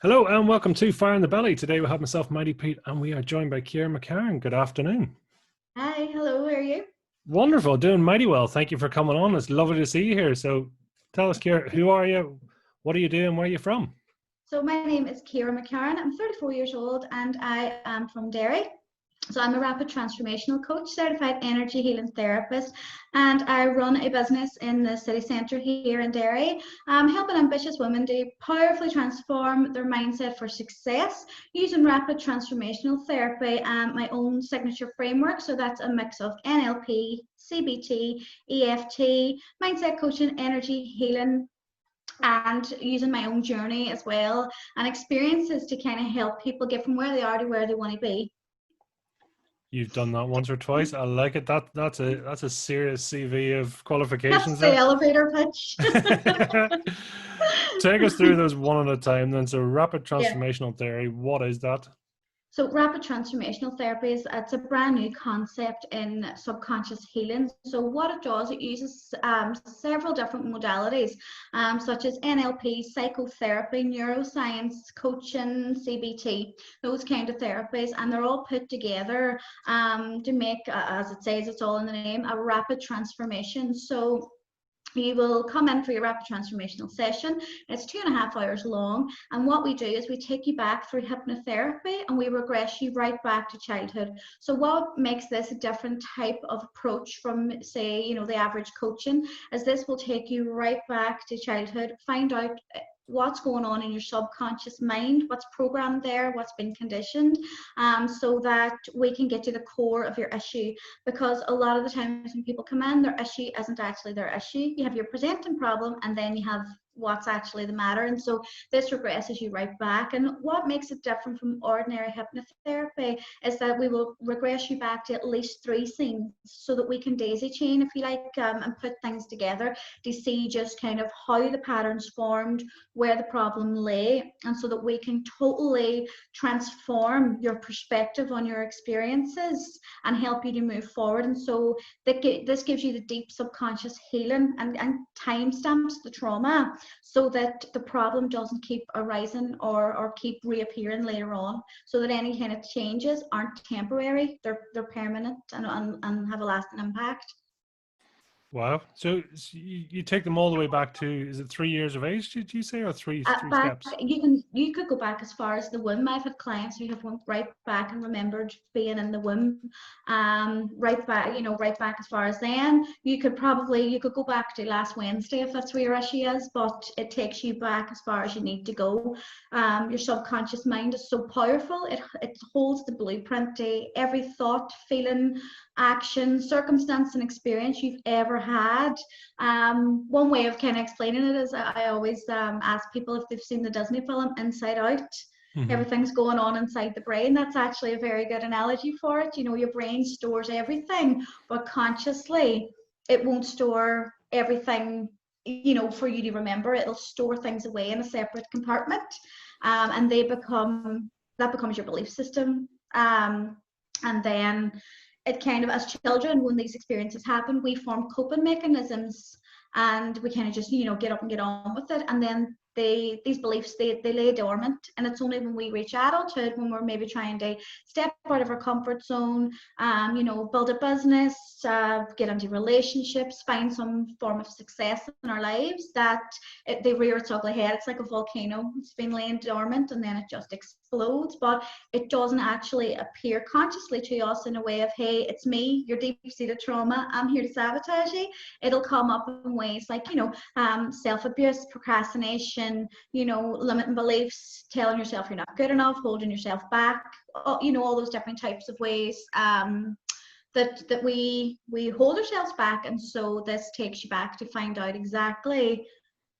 Hello and welcome to Fire in the Belly. Today we have myself, Mighty Pete, and we are joined by Ciara McCarron. Good afternoon. Hi, hello, how are you? Wonderful, doing mighty well. Thank you for coming on. It's lovely to see you here. So tell us, Ciara, who are you? What are you doing? Where are you from? So my name is Ciara McCarron. I'm 34 years old and I am from Derry. So I'm a rapid transformational coach, certified energy healing therapist, and I run a business in the city centre here in Derry, helping ambitious women to powerfully transform their mindset for success using rapid transformational therapy and my own signature framework. So that's a mix of NLP, CBT, EFT, mindset coaching, energy healing, and using my own journey as well and experiences to kind of help people get from where they are to where they want to be. You've done that once or twice. I like it. That's a serious CV of qualifications. That's the elevator pitch. Take us through those one at a time then. So rapid Yeah. transformational theory, what is that? So rapid transformational therapies, it's a brand new concept in subconscious healing. So what it does, it uses several different modalities, such as NLP, psychotherapy, neuroscience, coaching, CBT, those kind of therapies, and they're all put together to make, as it says, it's all in the name, a rapid transformation. So you will come in for your rapid transformational session. It's 2.5 hours long. And what we do is we take you back through hypnotherapy and we regress you right back to childhood. So what makes this a different type of approach from, say, the average coaching is this will take you right back to childhood, find out what's going on in your subconscious mind, what's programmed there, what's been conditioned, so that we can get to the core of your issue. Because a lot of the times when people come in, their issue isn't actually their issue. You have your presenting problem and then you have what's actually the matter. And so this regresses you right back. And what makes it different from ordinary hypnotherapy is that we will regress you back to at least 3 scenes so that we can daisy chain, if you like, and put things together to see just kind of how the patterns formed, where the problem lay, and so that we can totally transform your perspective on your experiences and help you to move forward. And so this gives you the deep subconscious healing and timestamps the trauma so that the problem doesn't keep arising or keep reappearing later on, so that any kind of changes aren't temporary, they're permanent and have a lasting impact. Wow. So you take them all the way back to, is it 3 years of age, did you say, or three Back, steps? you could go back as far as the womb. I've had clients who have went right back and remembered being in the womb, right back, right back as far as then. You could go back to last Wednesday if that's where your issue is, but it takes you back as far as you need to go. Your subconscious mind is so powerful. It holds the blueprint to every thought, feeling, action, circumstance, and experience you've ever had. One way of kind of explaining it is I always ask people if they've seen the Disney film Inside Out. Mm-hmm. Everything's going on inside the brain. That's actually a very good analogy for it. Your brain stores everything, but consciously it won't store everything, for you to remember. It'll store things away in a separate compartment, and that becomes your belief system. And then it kind of, as children, when these experiences happen, we form coping mechanisms and we kind of just, get up and get on with it. And then these beliefs, they lay dormant. And it's only when we reach adulthood, when we're maybe trying to step out of our comfort zone, build a business, get into relationships, find some form of success in our lives, that they rear its ugly head. It's like a volcano. It's been laying dormant and then it just explodes, but it doesn't actually appear consciously to us in a way of, hey, it's me, your deep-seated trauma, I'm here to sabotage you. It'll come up in ways like, self-abuse, procrastination, limiting beliefs, telling yourself you're not good enough, holding yourself back, all those different types of ways that we hold ourselves back. And so this takes you back to find out exactly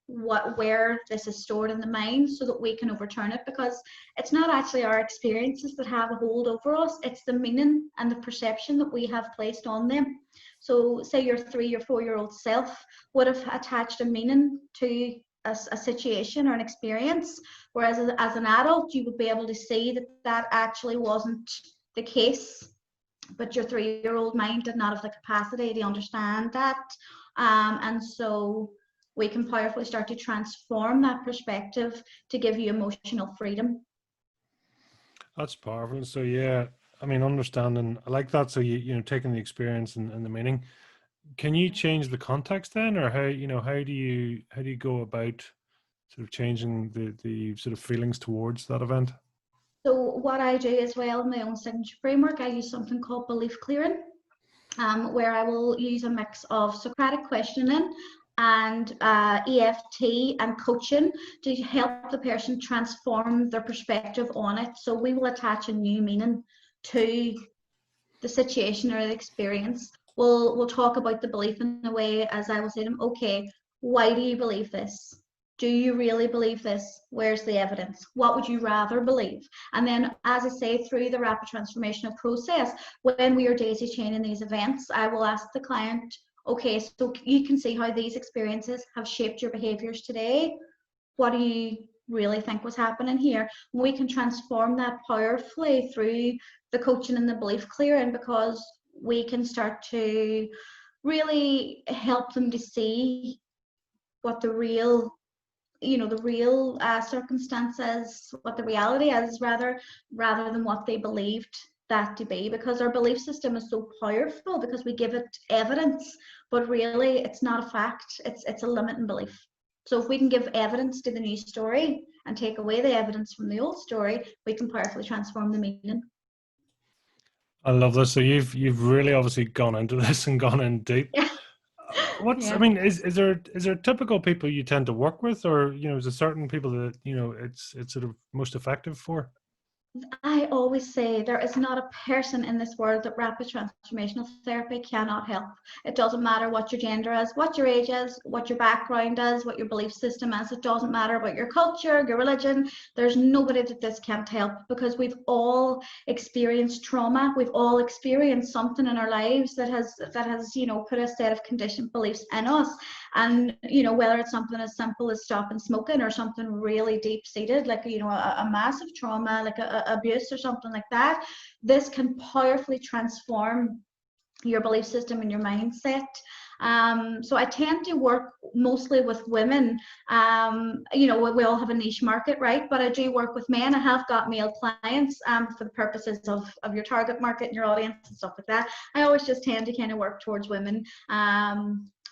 where this is stored in the mind so that we can overturn it, because it's not actually our experiences that have a hold over us, it's the meaning and the perception that we have placed on them. So say your 3 or 4-year-old self would have attached a meaning to a situation or an experience, whereas as an adult you would be able to see that actually wasn't the case, but your 3-year-old mind did not have the capacity to understand that. And so we can powerfully start to transform that perspective to give you emotional freedom. That's powerful. So yeah, I mean, understanding, I like that. So taking the experience and the meaning. Can you change the context then, or how do you go about sort of changing the sort of feelings towards that event? So what I do as well in my own signature framework, I use something called belief clearing, where I will use a mix of Socratic questioning and EFT and coaching to help the person transform their perspective on it. So we will attach a new meaning to the situation or the experience. We'll talk about the belief in a way as I will say to them, okay, why do you believe this? Do you really believe this? Where's the evidence? What would you rather believe? And then, as I say, through the rapid transformational process, when we are daisy chaining these events, I will ask the client, okay, so you can see how these experiences have shaped your behaviors today. What do you really think was happening here? We can transform that powerfully through the coaching and the belief clearing, because we can start to really help them to see what the real circumstances, what the reality is, rather than what they believed that to be, because our belief system is so powerful because we give it evidence, but really it's not a fact, it's a limiting belief. So if we can give evidence to the new story and take away the evidence from the old story, we can powerfully transform the meaning. I love this. So you've really obviously gone into this and gone in deep. Yeah. I mean, is there typical people you tend to work with, or is there certain people that it's sort of most effective for? I always say there is not a person in this world that rapid transformational therapy cannot help. It doesn't matter what your gender is, what your age is, what your background is, what your belief system is. It doesn't matter about your culture, your religion. There's nobody that this can't help, because we've all experienced trauma. We've all experienced something in our lives that has put a set of conditioned beliefs in us. And whether it's something as simple as stopping smoking, or something really deep seated like a massive trauma like abuse or something like that, this can powerfully transform your belief system and your mindset. So I tend to work mostly with women. We all have a niche market, right? But I do work with men. I have got male clients for the purposes of your target market and your audience and stuff like that. I always just tend to kind of work towards women.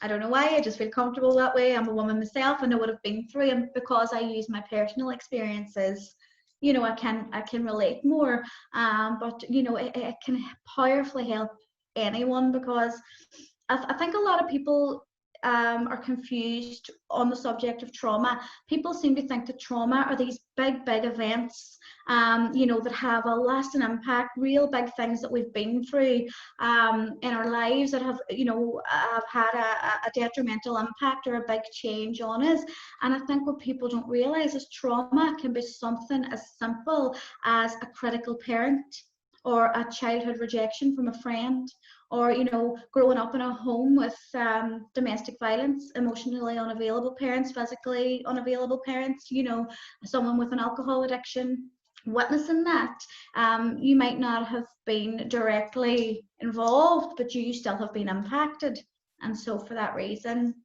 I don't know why, I just feel comfortable that way. I'm a woman myself, I know what I've been through, and because I use my personal experiences, I can relate more. But it can powerfully help anyone, because I think a lot of people are confused on the subject of trauma. People seem to think that trauma are these big events, that have a lasting impact, real big things that we've been through in our lives that have had a detrimental impact or a big change on us. And I think what people don't realize is trauma can be something as simple as a critical parent, or a childhood rejection from a friend, or growing up in a home with domestic violence, emotionally unavailable parents, physically unavailable parents, someone with an alcohol addiction. Witnessing that, you might not have been directly involved, but you still have been impacted. And so for that reason,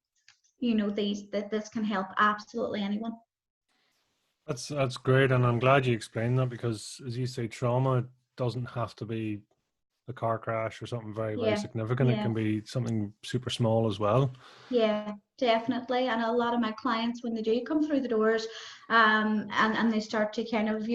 this can help absolutely anyone. That's great, and I'm glad you explained that, because as you say, trauma doesn't have to be a car crash or something very significant. It can be something super small as well. Yeah, definitely. And a lot of my clients, when they do come through the doors, and they start to kind of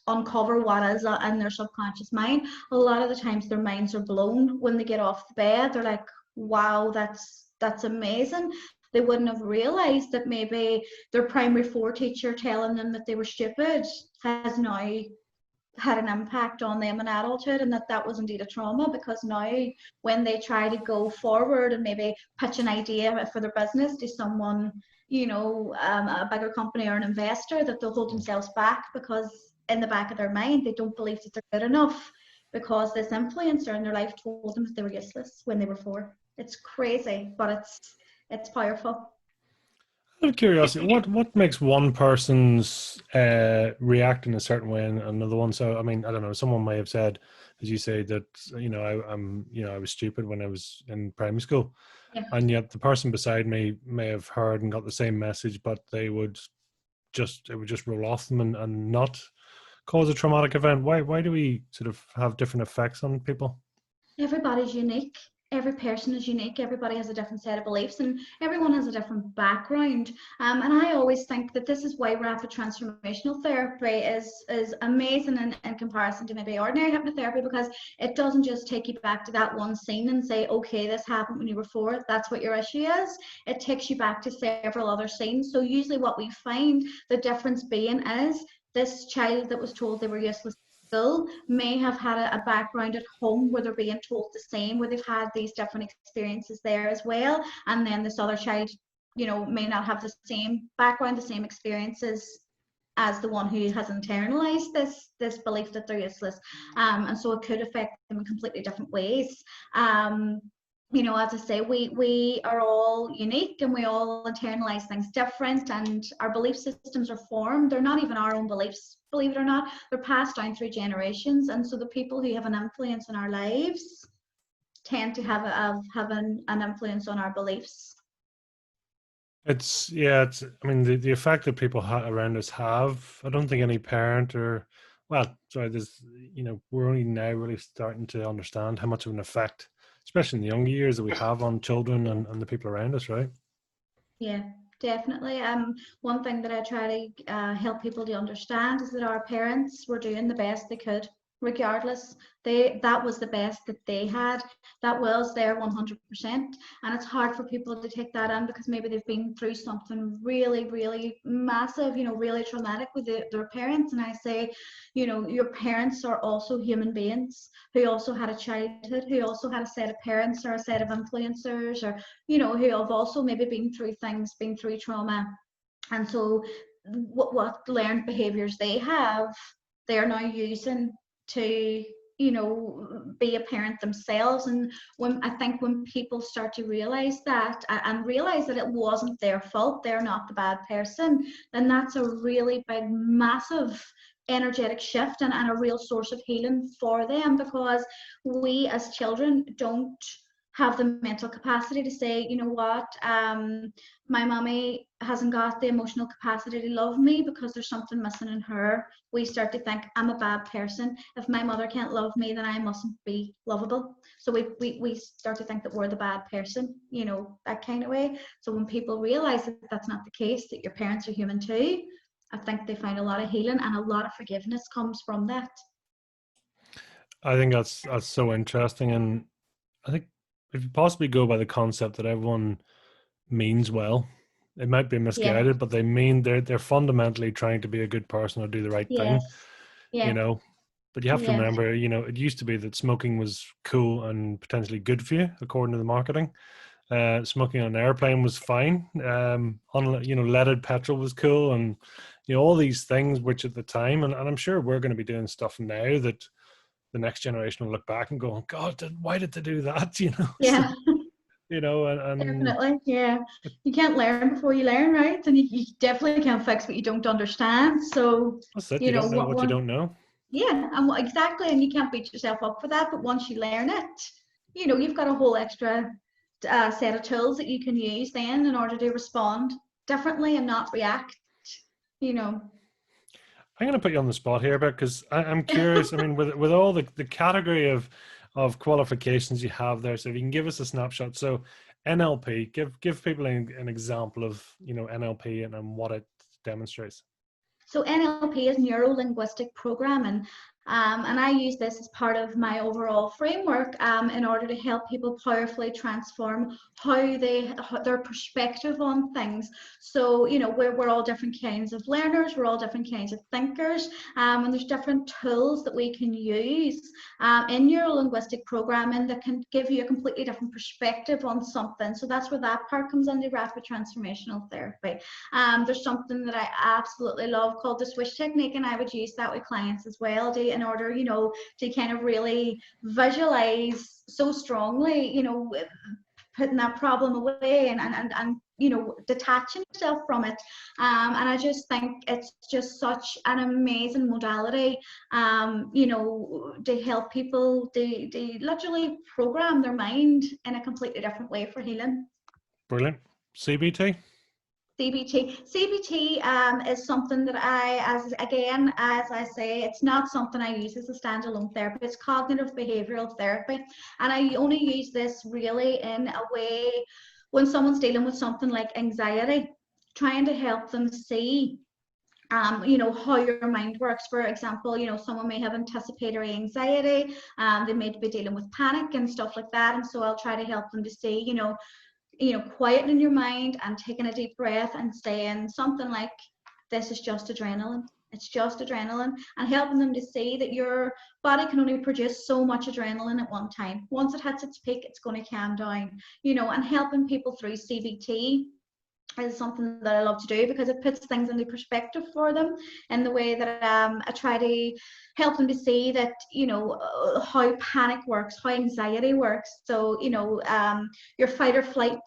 uncover what is in their subconscious mind, a lot of the times their minds are blown when they get off the bed. They're like, wow, that's amazing. They wouldn't have realized that maybe their primary four teacher telling them that they were stupid has now had an impact on them in adulthood, and that was indeed a trauma, because now when they try to go forward and maybe pitch an idea for their business to someone, a bigger company or an investor, that they'll hold themselves back, because in the back of their mind they don't believe that they're good enough, because this influencer in their life told them that they were useless when they were 4. It's crazy, but it's powerful. Out of curiosity, what makes one person's react in a certain way and another one? So, I mean, I don't know. Someone may have said, as you say, that I was stupid when I was in primary school. and yet the person beside me may have heard and got the same message, but it would just roll off them and not cause a traumatic event. Why do we sort of have different effects on people? Everybody's unique. Every person is unique. Everybody has a different set of beliefs, and everyone has a different background. And I always think that this is why rapid transformational therapy is amazing in comparison to maybe ordinary hypnotherapy, because it doesn't just take you back to that one scene and say, okay, this happened when you were 4, that's what your issue is. It takes you back to several other scenes. So usually what we find the difference being is this child that was told they were useless school may have had a background at home where they're being told the same, where they've had these different experiences there as well. And then this other child, may not have the same background, the same experiences as the one who has internalized this belief that they're useless. And so it could affect them in completely different ways. As I say, we are all unique and we all internalize things different, and our belief systems are formed. They're not even our own beliefs, believe it or not. They're passed down through generations. And so the people who have an influence in our lives tend to have an influence on our beliefs. It's I mean, the effect that people around us have, I don't think any parent or, well, sorry, there's, we're only now really starting to understand how much of an effect, especially in the younger years, that we have on children and the people around us, right? Yeah, definitely. One thing that I try to help people to understand is that our parents were doing the best they could, regardless. That was the best that they had. That was their 100%. And it's hard for people to take that in because maybe they've been through something really, really massive, really traumatic with their parents. And I say, your parents are also human beings who also had a childhood, who also had a set of parents or a set of influencers, or who have also maybe been through things, been through trauma. And so what learned behaviors they have, they're now using to be a parent themselves. And when people start to realize that and realize that it wasn't their fault, they're not the bad person, then that's a really big, massive energetic shift and a real source of healing for them, because we as children don't have the mental capacity to say, what, my mommy hasn't got the emotional capacity to love me because there's something missing in her. We start to think, I'm a bad person. If my mother can't love me, then I mustn't be lovable. So we start to think that we're the bad person, that kind of way. So when people realize that that's not the case, that your parents are human too, I think they find a lot of healing, and a lot of forgiveness comes from that. I think that's so interesting. And I think if you possibly go by the concept that everyone means well, it might be misguided, Yes. but they're fundamentally trying to be a good person or do the right thing, Yes. Yeah. but you have to Yeah. remember, it used to be that smoking was cool and potentially good for you according to the marketing. Smoking on an airplane was fine. Leaded petrol was cool, and all these things which at the time, and I'm sure we're going to be doing stuff now that the next generation will look back and go, God, why did they do that? Yeah. So, and Definitely. Yeah. You can't learn before you learn, right? And you definitely can't fix what you don't understand. So, that's it. You don't know what you don't know. Yeah, and exactly. And you can't beat yourself up for that. But once you learn it, you've got a whole extra set of tools that you can use then in order to respond differently and not react. I'm going to put you on the spot here, because I'm curious. I mean, with all the category of qualifications you have there, so if you can give us a snapshot. So NLP, give people an example of NLP and what it demonstrates. So NLP is neuro-linguistic programming. And I use this as part of my overall framework in order to help people powerfully transform their perspective on things. So, we're all different kinds of learners, we're all different kinds of thinkers, and there's different tools that we can use in neuro-linguistic programming that can give you a completely different perspective on something. So that's where that part comes into rapid transformational therapy. There's something that I absolutely love called the Swish Technique, and I would use that with clients as well in order, to kind of really visualize so strongly, putting that problem away and detaching yourself from it. And I just think it's just such an amazing modality, to help people, they literally program their mind in a completely different way for healing. Brilliant. CBT? CBT is something that as I say, it's not something I use as a standalone therapy. It's cognitive behavioral therapy, and I only use this really in a way when someone's dealing with something like anxiety, trying to help them see how your mind works. For example, someone may have anticipatory anxiety, they may be dealing with panic and stuff like that, and so I'll try to help them to see, quietening your mind and taking a deep breath and saying something like, this is just adrenaline. It's just adrenaline, and helping them to see that your body can only produce so much adrenaline at one time. Once it hits its peak, it's going to calm down, and helping people through CBT is something that I love to do because it puts things into perspective for them in the way that I try to help them to see that, how panic works, how anxiety works. So, your fight or flight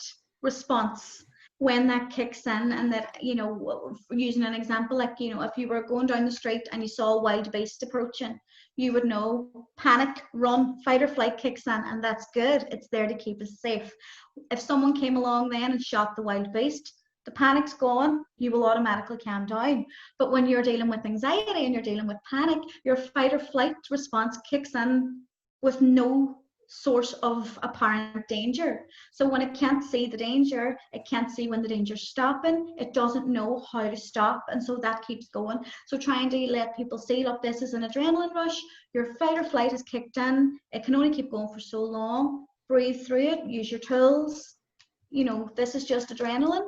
response, when that kicks in, and that, using an example, like, if you were going down the street and you saw a wild beast approaching, you would know, panic, run, fight or flight kicks in, and that's good. It's there to keep us safe. If someone came along then and shot the wild beast, the panic's gone, you will automatically calm down. But when you're dealing with anxiety and you're dealing with panic, your fight or flight response kicks in with no source of apparent danger. So when it can't see the danger, it can't see when the danger's stopping, it doesn't know how to stop, and so that keeps going. So trying to let people see, look, this is an adrenaline rush, your fight or flight has kicked in, it can only keep going for so long, breathe through it, use your tools, this is just adrenaline.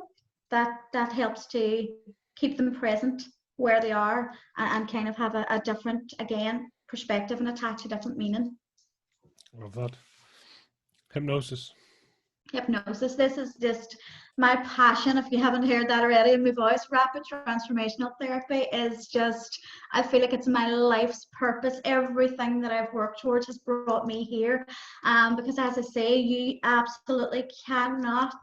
That helps to keep them present where they are, and kind of have a different, again, perspective and attach a different meaning. Love that. Hypnosis. This is just my passion. If you haven't heard that already in my voice, rapid transformational therapy is just, I feel like it's my life's purpose. Everything that I've worked towards has brought me here, because as I say, you absolutely cannot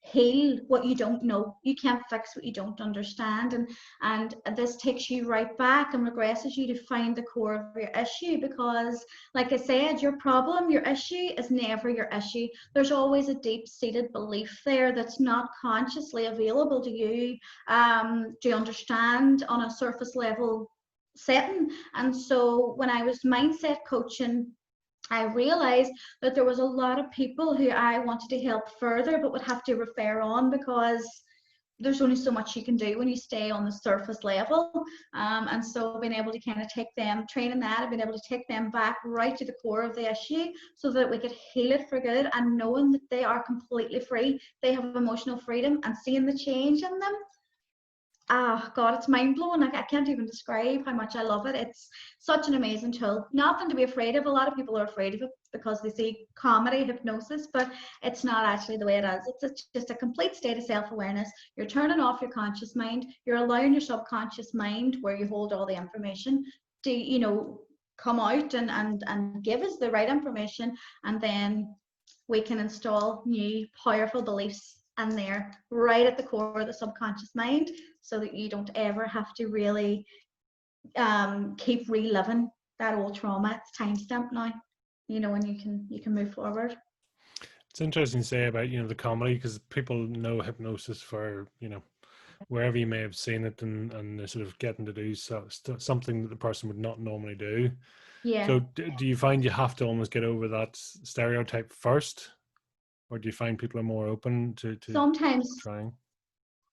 heal what you don't know. You can't fix what you don't understand, and this takes you right back and regresses you to find the core of your issue, because like I said, your problem, your issue is never your issue. There's always a deep-seated belief there that's not consciously available to you to understand on a surface level setting. And so when I was mindset coaching, I realized that there was a lot of people who I wanted to help further but would have to refer on, because there's only so much you can do when you stay on the surface level. And so being able to kind of take them, training that, and being able to take them back right to the core of the issue so that we could heal it for good, and knowing that they are completely free, they have emotional freedom, and seeing the change in them. Oh God, it's mind-blowing. I can't even describe how much I love it. It's such an amazing tool. Nothing to be afraid of. A lot of people are afraid of it because they see comedy, hypnosis, but it's not actually the way it is. It's just a complete state of self-awareness. You're turning off your conscious mind. You're allowing your subconscious mind, where you hold all the information, to, come out and give us the right information, and then we can install new powerful beliefs in there right at the core of the subconscious mind, so that you don't ever have to really keep reliving that old trauma. It's timestamped now, and you can move forward. It's interesting to say about, the comedy, because people know hypnosis for, wherever you may have seen it, and they're sort of getting to do something that the person would not normally do. Yeah. So do you find you have to almost get over that stereotype first? Or do you find people are more open to sometimes trying?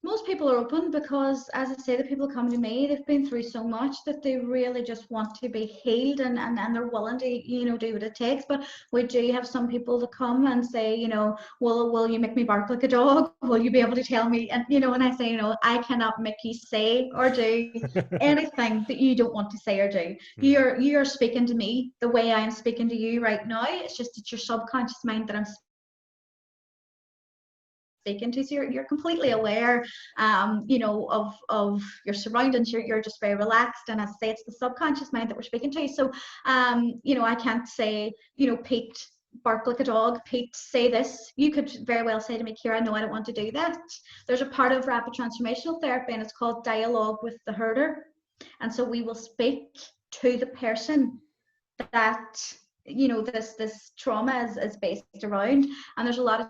Most people are open, because as I say, the people come to me, they've been through so much that they really just want to be healed, and they're willing to do what it takes. But we do have some people that come and say, will you make me bark like a dog? Will you be able to tell me? And and I say, I cannot make you say or do anything that you don't want to say or do. You're speaking to me the way I am speaking to you right now. It's just it's your subconscious mind that I'm speaking to, so you're completely aware of your surroundings. You're just very relaxed, and as I say, it's the subconscious mind that we're speaking to. So I can't say, Pete, bark like a dog, Pete, say this. You could very well say to me, Ciara, no, I don't want to do that. There's a part of rapid transformational therapy, and it's called dialogue with the herder. And so we will speak to the person that, you know, this trauma is based around. And there's a lot of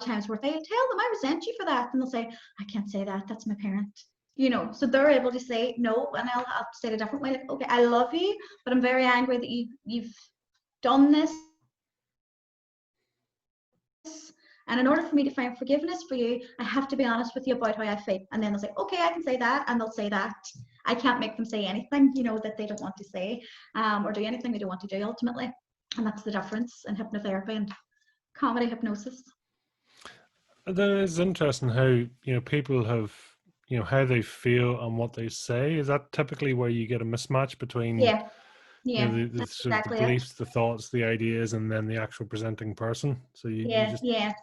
times where they tell them, I resent you for that, and they'll say, I can't say that, that's my parent, you know. So they're able to say no, and I'll say it a different way, like, okay, I love you, but I'm very angry that you've done this, and in order for me to find forgiveness for you, I have to be honest with you about how I feel. And then they'll say, okay, I can say that, and they'll say that. I can't make them say anything, you know, that they don't want to say, or do anything they don't want to do ultimately. And that's the difference in hypnotherapy and comedy hypnosis. That is interesting how, you know, people have, you know, how they feel and what they say. Is that typically where you get a mismatch between, Yeah, you know, yeah, the that's sort of the exactly it. beliefs, the thoughts, the ideas, and then the actual presenting person? So you Yeah, just, yeah.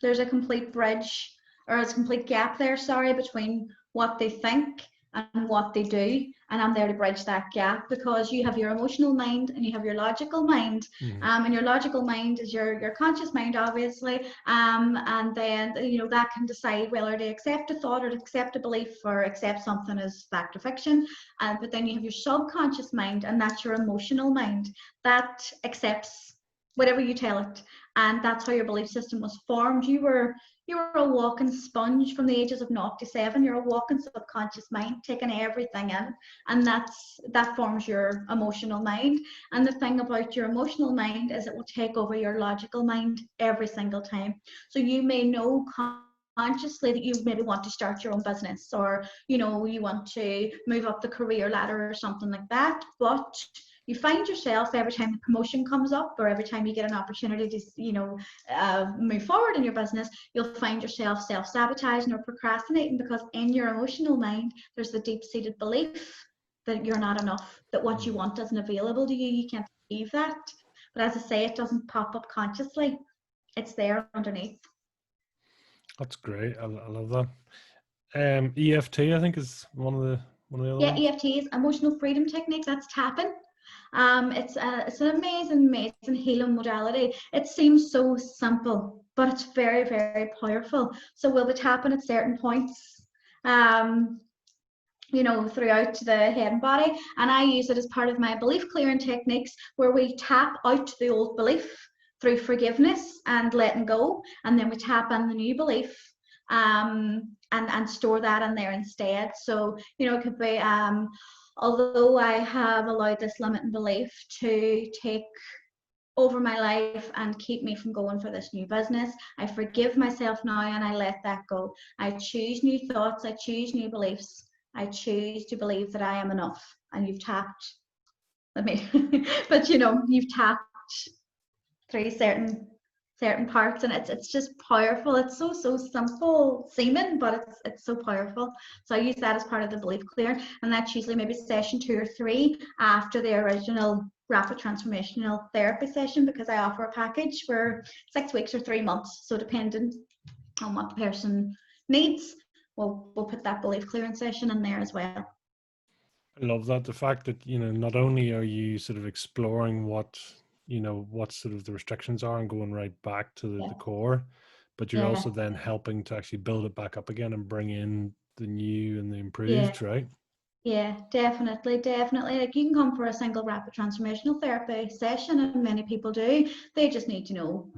There's a complete bridge, or a complete gap there, sorry, between what they think and what they do. And I'm there to bridge that gap, because you have your emotional mind and you have your logical mind. And your logical mind is your conscious mind, obviously. And then, you know, that can decide whether to accept a thought or to accept a belief or accept something as fact or fiction. But then you have your subconscious mind, and that's your emotional mind that accepts whatever you tell it. And that's how your belief system was formed. You were a walking sponge from the ages of 0 to 7. You're a walking subconscious mind, taking everything in, and that forms your emotional mind. And the thing about your emotional mind is it will take over your logical mind every single time. So you may know consciously that you maybe want to start your own business, or, you know, you want to move up the career ladder or something like that, but you find yourself, every time a promotion comes up or every time you get an opportunity to, you know, move forward in your business, you'll find yourself self-sabotaging or procrastinating, because in your emotional mind there's the deep-seated belief that you're not enough, that what you want isn't available to you, you can't achieve that. But as I say, it doesn't pop up consciously, it's there underneath. That's great. I love that. EFT, I think, is one of the other Yeah, ones. EFT is emotional freedom technique. That's tapping. It's an amazing healing modality. It seems so simple, but it's very, very powerful. So we'll be tapping at certain points, you know, throughout the head and body. And I use it as part of my belief clearing techniques, where we tap out the old belief through forgiveness and letting go, and then we tap in the new belief, and store that in there instead. So, you know, it could be, although I have allowed this limiting belief to take over my life and keep me from going for this new business, I forgive myself now and I let that go. I choose new thoughts, I choose new beliefs. I choose to believe that I am enough. And you've tapped, let me, but you know, you've tapped through certain parts, and it's just powerful. It's so simple seeming, but it's so powerful. So I use that as part of the belief clear, and that's usually maybe session 2 or 3 after the original rapid transformational therapy session, because I offer a package for 6 weeks or 3 months, so depending on what the person needs, we'll put that belief clearing session in there as well. I love that. The fact that, you know, not only are you sort of exploring what, you know, what sort of the restrictions are and going right back to the core, but you're Yeah, also then helping to actually build it back up again and bring in the new and the yeah. improved, right? Yeah, definitely. Like, you can come for a single rapid transformational therapy session, and many people do. They just need to know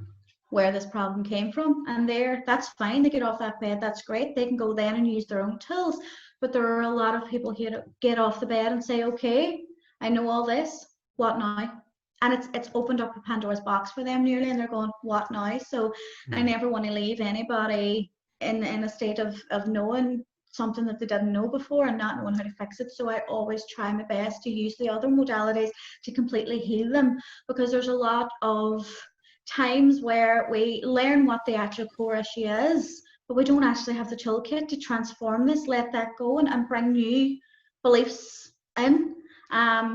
where this problem came from, and that's fine. They get off that bed, that's great. They can go then and use their own tools. But there are a lot of people here to get off the bed and say, okay, I know all this, what now? And it's opened up a Pandora's box for them nearly, and they're going, what now? So I never want to leave anybody in a state of knowing something that they didn't know before and not knowing how to fix it. So I always try my best to use the other modalities to completely heal them, because there's a lot of times where we learn what the actual core issue is, but we don't actually have the toolkit to transform this, let that go, and bring new beliefs in.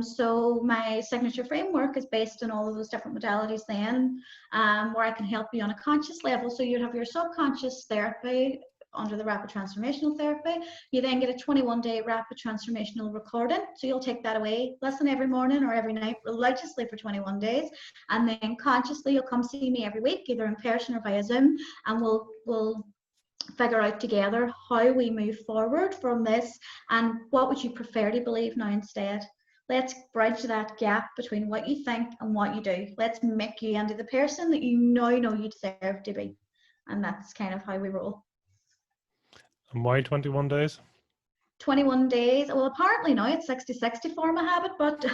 So my signature framework is based on all of those different modalities then, where I can help you on a conscious level. So you'd have your subconscious therapy under the rapid transformational therapy. You then get a 21-day rapid transformational recording. So you'll take that away, listen every morning or every night religiously for 21 days. And then consciously you'll come see me every week, either in person or via Zoom, and we'll figure out together how we move forward from this, and what would you prefer to believe now instead. Let's bridge that gap between what you think and what you do. Let's make you into the person that you now know you deserve to be. And that's kind of how we roll. And why 21 days? 21 days. Well, apparently now it's 60-60 form of habit, but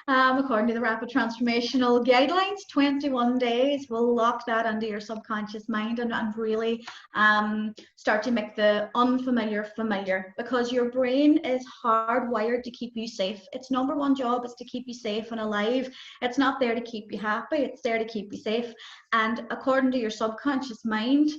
according to the rapid transformational guidelines, 21 days will lock that into your subconscious mind and really start to make the unfamiliar familiar, because your brain is hardwired to keep you safe. Its number one job is to keep you safe and alive. It's not there to keep you happy, it's there to keep you safe. And according to your subconscious mind,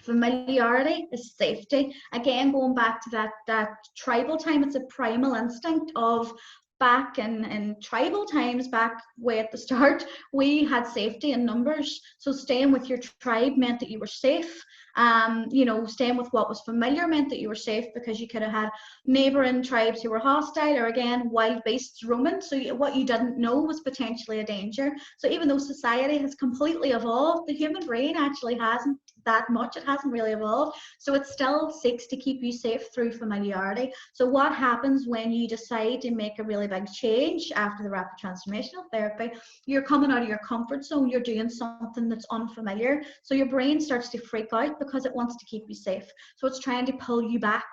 familiarity is safety. Again, going back to that tribal time, it's a primal instinct of back in tribal times, back way at the start, we had safety in numbers. So staying with your tribe meant that you were safe. Staying with what was familiar meant that you were safe, because you could have had neighboring tribes who were hostile, or again, wild beasts roaming. So what you didn't know was potentially a danger. So even though society has completely evolved, the human brain actually hasn't that much. It hasn't really evolved. So it still seeks to keep you safe through familiarity. So what happens when you decide to make a really big change after the rapid transformational therapy? You're coming out of your comfort zone. You're doing something that's unfamiliar. So your brain starts to freak out because it wants to keep you safe. So it's trying to pull you back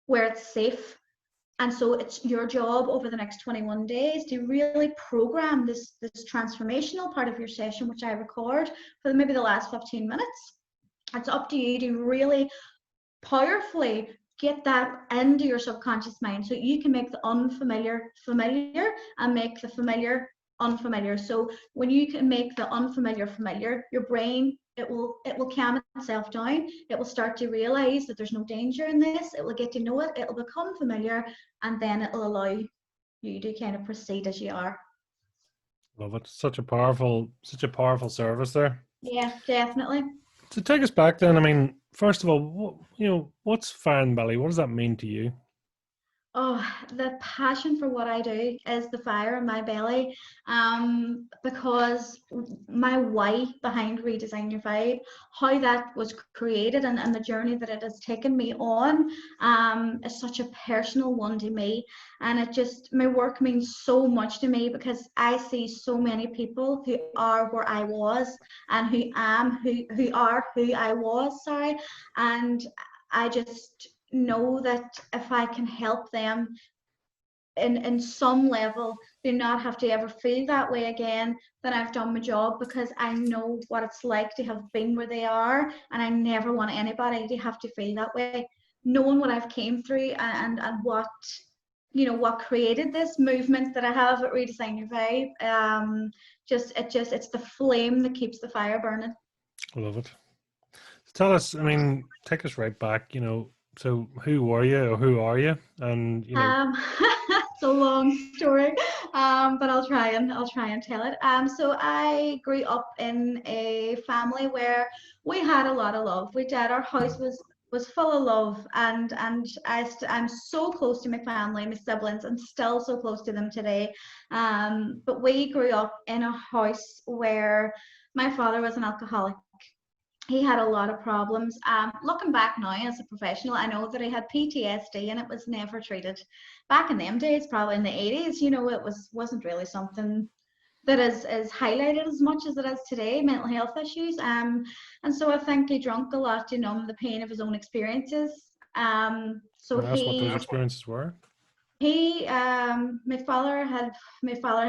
where it's safe. And so it's your job over the next 21 days to really program this transformational part of your session, which I record for maybe the last 15 minutes. It's up to you to really powerfully get that into your subconscious mind, so you can make the unfamiliar familiar and make the familiar unfamiliar. So when you can make the unfamiliar familiar, your brain, it will calm itself down. It will start to realize that there's no danger in this. It will get to know it. It will become familiar, and then it will allow you to kind of proceed as you are. Love it. Such a powerful service there. Yeah, definitely. To take us back then, I mean, first of all, what's Fire in the Belly? What does that mean to you? Oh, the passion for what I do is the fire in my belly, because my why behind Redesign Your Vibe, how that was created, and the journey that it has taken me on, is such a personal one to me. And my work means so much to me, because I see so many people who are where I was, and who are who I was, sorry. And I just know that if I can help them in some level, do not have to ever feel that way again, then I've done my job, because I know what it's like to have been where they are, and I never want anybody to have to feel that way. Knowing what I've came through, and what created this movement that I have at Redesign Your Vibe, it's the flame that keeps the fire burning. I love it. Tell us, I mean, take us right back, so who were you, or who are you? And it's a long story, but I'll try and tell it. So I grew up in a family where we had a lot of love. Our house was full of love, and I'm so close to my family, my siblings, and still so close to them today. But we grew up in a house where my father was an alcoholic. He had a lot of problems. Looking back now as a professional, I know that he had PTSD, and it was never treated. Back in them days, probably in the 80s, it wasn't really something that is highlighted as much as it is today, mental health issues. And so I think he drank a lot to numb the pain of his own experiences. So can I ask what those experiences were? My father had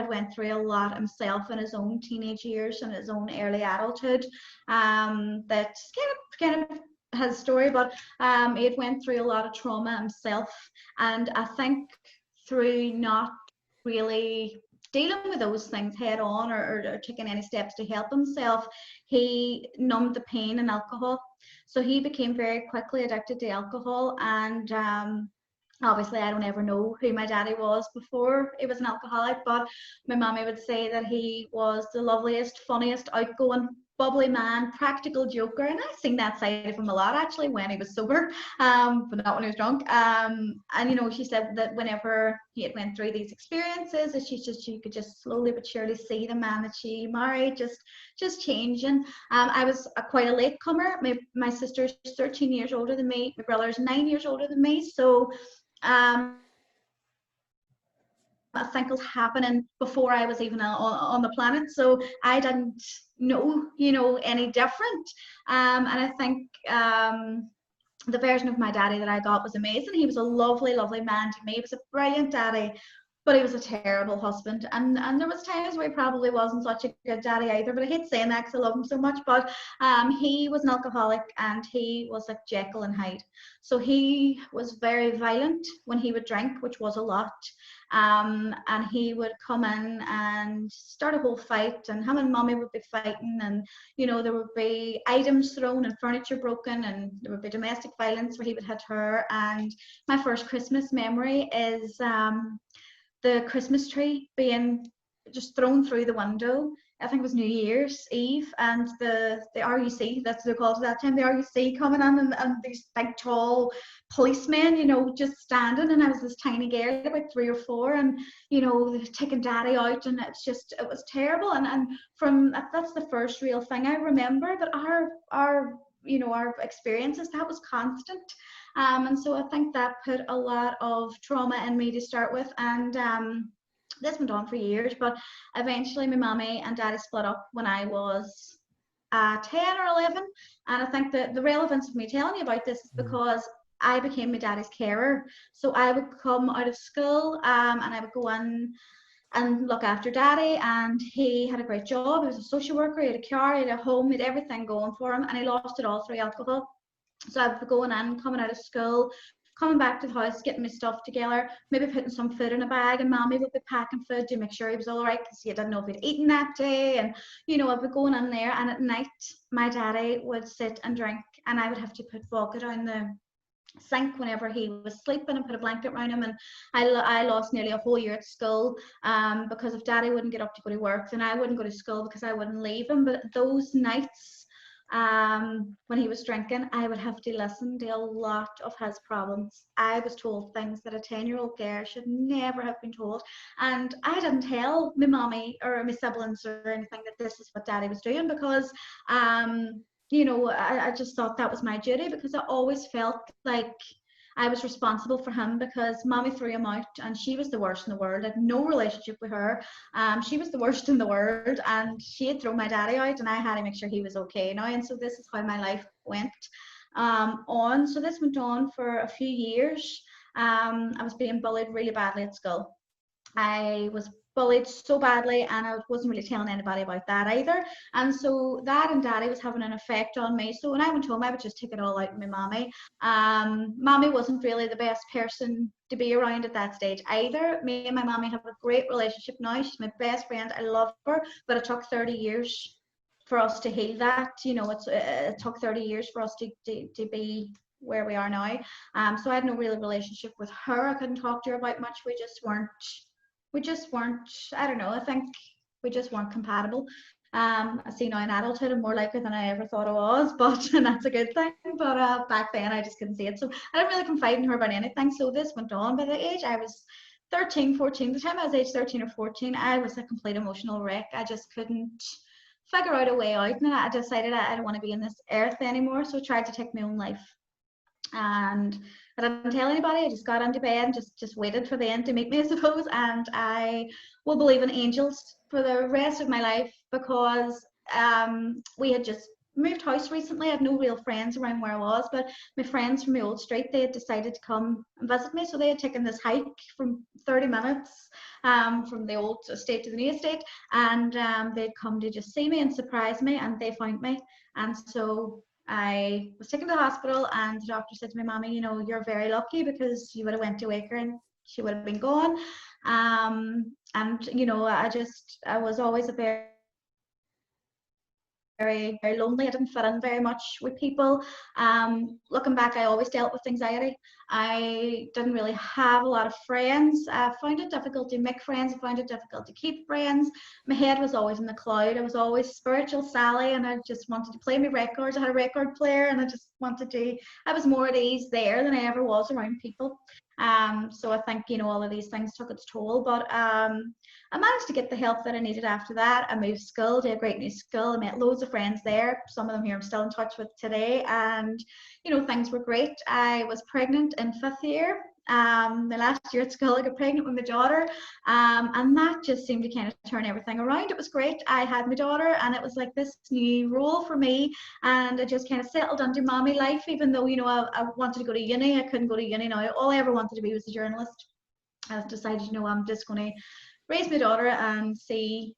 went through a lot himself in his own teenage years and his own early adulthood. That's kind of his story, but he had went through a lot of trauma himself, and I think through not really dealing with those things head on, or taking any steps to help himself, he numbed the pain in alcohol. So he became very quickly addicted to alcohol, and obviously, I don't ever know who my daddy was before he was an alcoholic, but my mommy would say that he was the loveliest, funniest, outgoing bubbly man, practical joker, and I've seen that side of him a lot actually when he was sober, but not when he was drunk. And you know, she said that whenever he had went through these experiences, that she could just slowly but surely see the man that she married just changing. I was quite a late comer. My sister's 13 years older than me. My brother's 9 years older than me. So I think it was happening before I was even on the planet. So I didn't know, you know, any different. And I think the version of my daddy that I got was amazing. He was a lovely, lovely man to me. He was a brilliant daddy, but he was a terrible husband. And there was times where he probably wasn't such a good daddy either. But I hate saying that because I love him so much. But he was an alcoholic, and he was like Jekyll and Hyde. So he was very violent when he would drink, which was a lot. And he would come in and start a whole fight, and him and mommy would be fighting, and you know, there would be items thrown and furniture broken, and there would be domestic violence where he would hit her. And my first Christmas memory is the Christmas tree being just thrown through the window. I think it was New Year's Eve, and the RUC, that's what they're called at that time, the RUC coming in, and these big tall policemen, you know, just standing, and I was this tiny girl, about 3 or 4, and you know, taking daddy out, and it was terrible. And from that's the first real thing I remember, that our you know, our experiences, that was constant. And so I think that put a lot of trauma in me to start with. And this went on for years, but eventually my mommy and daddy split up when I was 10 or 11. And I think that the relevance of me telling you about this is because I became my daddy's carer. So I would come out of school and I would go in and look after daddy, and he had a great job. He was a social worker, he had a car, he had a home, he had everything going for him, and he lost it all through alcohol. So I'd be going in, coming out of school, coming back to the house, getting my stuff together, maybe putting some food in a bag, and mommy would be packing food to make sure he was all right, because he didn't know if he'd eaten that day. And you know, I'd be going in there, and at night my daddy would sit and drink, and I would have to put vodka down the sink whenever he was sleeping and put a blanket around him. And I lost nearly a whole year at school because if daddy wouldn't get up to go to work, then I wouldn't go to school because I wouldn't leave him. But those nights when he was drinking, I would have to listen to a lot of his problems. I was told things that a 10-year-old girl should never have been told, and I didn't tell my mommy or my siblings or anything that this is what daddy was doing, because you know, I just thought that was my duty, because I always felt like I was responsible for him, because mommy threw him out, and she was the worst in the world. I had no relationship with her. She was the worst in the world, and she had thrown my daddy out, and I had to make sure he was okay now. And so this is how my life went on. So this went on for a few years. I was being bullied really badly at school. I was bullied so badly, and I wasn't really telling anybody about that either. And so that and daddy was having an effect on me. So when I went home, I would just take it all out on my mommy. Mommy wasn't really the best person to be around at that stage either. Me and my mommy have a great relationship now. She's my best friend. I love her, but it took 30 years for us to heal that. You know, it took 30 years for us to be where we are now. So I had no real relationship with her. I couldn't talk to her about much. We just weren't, I don't know, I think we just weren't compatible. I see now in adulthood I'm more like her than I ever thought I was, but and that's a good thing. But back then I just couldn't see it. So I didn't really confide in her about anything. So this went on. By the age I was 13, 14, the time I was age 13 or 14, I was a complete emotional wreck. I just couldn't figure out a way out, and I decided I don't want to be in this earth anymore. So I tried to take my own life. And I didn't tell anybody. I just got into bed and just waited for the end to meet me, I suppose. And I will believe in angels for the rest of my life, because we had just moved house recently. I had no real friends around where I was, but my friends from my old street, they had decided to come and visit me. So they had taken this hike from 30 minutes from the old estate to the new estate, and they'd come to just see me and surprise me, and they found me. And so I was taken to the hospital, and the doctor said to my mommy, you know, you're very lucky, because you would have went to wake her and she would have been gone. And you know, I was always a very very, very lonely. I didn't fit in very much with people. Looking back, I always dealt with anxiety. I didn't really have a lot of friends. I found it difficult to make friends. I found it difficult to keep friends. My head was always in the cloud. I was always spiritual Sally, and I just wanted to play my records. I had a record player, and I just wanted to. I was more at ease there than I ever was around people. So I think, all of these things took its toll, but I managed to get the help that I needed after that. I moved school to a great new school. I met loads of friends there. Some of them here I'm still in touch with today, and things were great. I was pregnant in 5th year. The last year at school, I got pregnant with my daughter, and that just seemed to kind of turn everything around. It was great. I had my daughter, and it was like this new role for me, and I just kind of settled under mommy life, even though I wanted to go to uni. I couldn't go to uni now. All I ever wanted to be was a journalist. I decided, I'm just going to raise my daughter and see,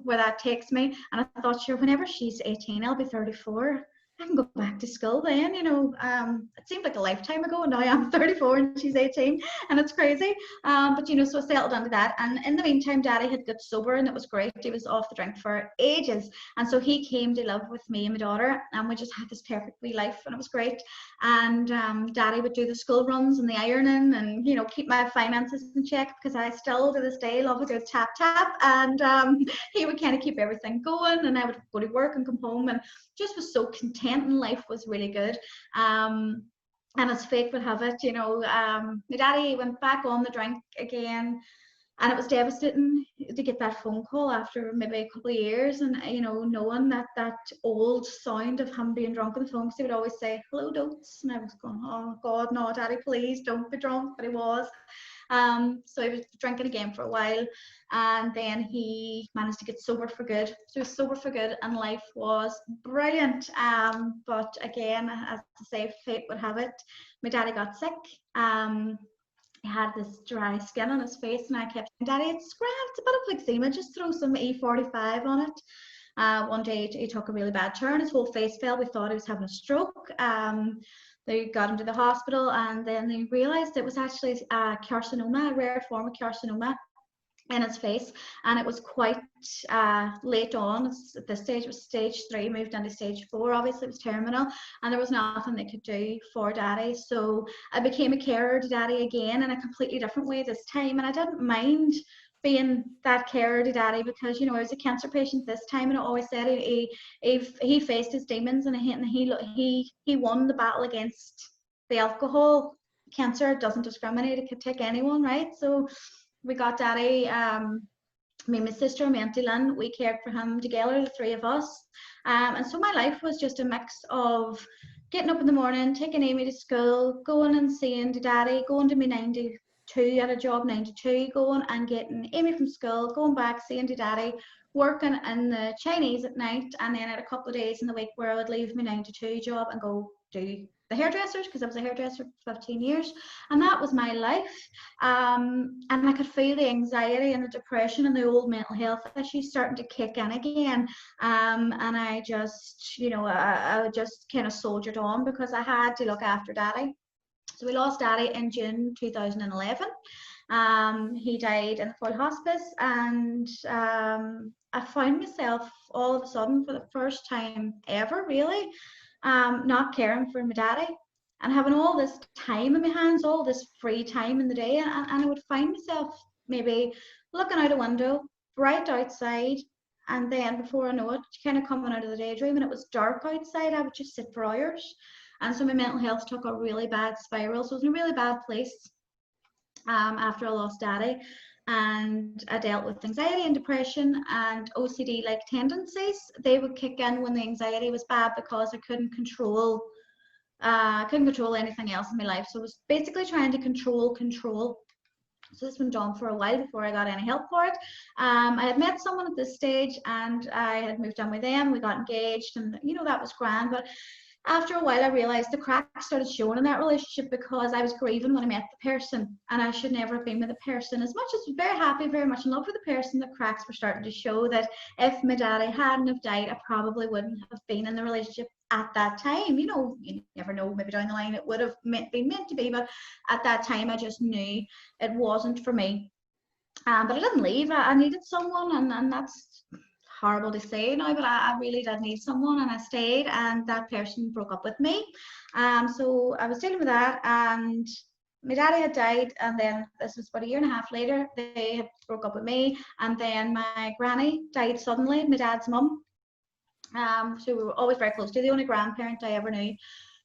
where that takes me. And I thought, sure, whenever she's 18, I'll be 34. I can go back to school then, it seemed like a lifetime ago, and now I'm 34 and she's 18, and it's crazy. But so I settled onto that, and in the meantime, Daddy had got sober, and it was great. He was off the drink for ages, and so he came to live with me and my daughter, and we just had this perfect wee life, and it was great. And Daddy would do the school runs and the ironing, and keep my finances in check, because I still to this day love a good tap, and he would kind of keep everything going, and I would go to work and come home, and just was so content, and life was really good. And as fate would have it, my daddy went back on the drink again, and it was devastating to get that phone call after maybe a couple of years, and knowing that old sound of him being drunk on the phone, because he would always say, "Hello, Dotes," and I was going, "Oh God, no, Daddy, please don't be drunk," but he was. So he was drinking again for a while, and then he managed to get sober for good. So he was sober for good, and life was brilliant. But again, as I say, fate would have it, my daddy got sick. He had this dry skin on his face, and I kept saying, "Daddy, it's grand, it's a bit of eczema, just throw some E45 on it." One day he took a really bad turn, his whole face fell. We thought he was having a stroke. They got him to the hospital, and then they realized it was actually a carcinoma, a rare form of carcinoma in his face, and it was quite late on. At this stage, it was stage 3, moved into stage 4. Obviously, it was terminal, and there was nothing they could do for Daddy. So I became a carer to Daddy again in a completely different way this time, and I didn't mind being that carer to Daddy, because I was a cancer patient this time, and I always said he faced his demons, and he won the battle against the alcohol. Cancer doesn't discriminate; it could take anyone, right? So we got Daddy, me and my sister, my Auntie Lynn, we cared for him together, the 3 of us. And so my life was just a mix of getting up in the morning, taking Amy to school, going and seeing Daddy, going to my 9 to 2 at a job, 9 to 2, going and getting Amy from school, going back, seeing Daddy, working in the Chinese at night, and then at a couple of days in the week where I would leave my 9 to 2 job and go do the hairdressers, because I was a hairdresser for 15 years, and that was my life. And I could feel the anxiety and the depression and the old mental health issues starting to kick in again. And I just, I just kind of soldiered on, because I had to look after Daddy. So we lost Daddy in June 2011. He died in full hospice, and I found myself all of a sudden, for the first time ever, really, not caring for my daddy, and having all this time in my hands, all this free time in the day, and I would find myself maybe looking out a window, bright outside, and then before I know it, kind of coming out of the daydream, and it was dark outside. I would just sit for hours, and so my mental health took a really bad spiral. So it was in a really bad place after I lost Daddy. And I dealt with anxiety and depression and OCD-like tendencies. They would kick in when the anxiety was bad, because I couldn't control anything else in my life. So I was basically trying to control. So this went on for a while before I got any help for it. I had met someone at this stage, and I had moved on with them. We got engaged, and that was grand. But after a while, I realized the cracks started showing in that relationship, because I was grieving when I met the person, and I should never have been with the person. As much as I was very happy, very much in love with the person, the cracks were starting to show that if my daddy hadn't have died, I probably wouldn't have been in the relationship at that time. You never know, maybe down the line it would have been meant to be, but at that time I just knew it wasn't for me. But I didn't leave. I needed someone, and that's horrible to say now, but I really did need someone, and I stayed, and that person broke up with me. So I was dealing with that, and my daddy had died, and then this was about a year and a half later, they had broke up with me, and then my granny died suddenly, my dad's mum. So we were always very close to, the only grandparent I ever knew.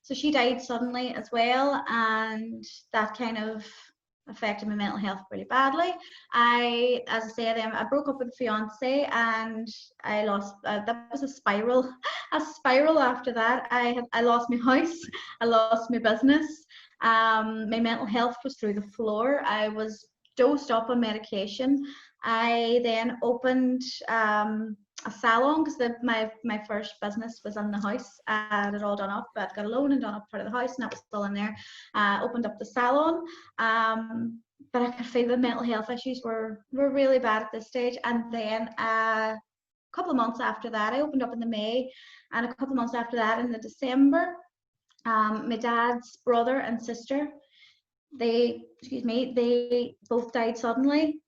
So she died suddenly as well, and that kind of affected my mental health really badly. As I said, I broke up with a fiance, and I lost. That was a spiral, a spiral after that. I lost my house, I lost my business. My mental health was through the floor. I was dosed up on medication. I then opened a salon, because my first business was in the house. I had it all done up. I'd got a loan and done up part of the house, and that was still in there. Opened up the salon, but I could feel the mental health issues were really bad at this stage. And then a couple of months after that, I opened up in the May, and a couple of months after that, in the December, my dad's brother and sister, they both died suddenly.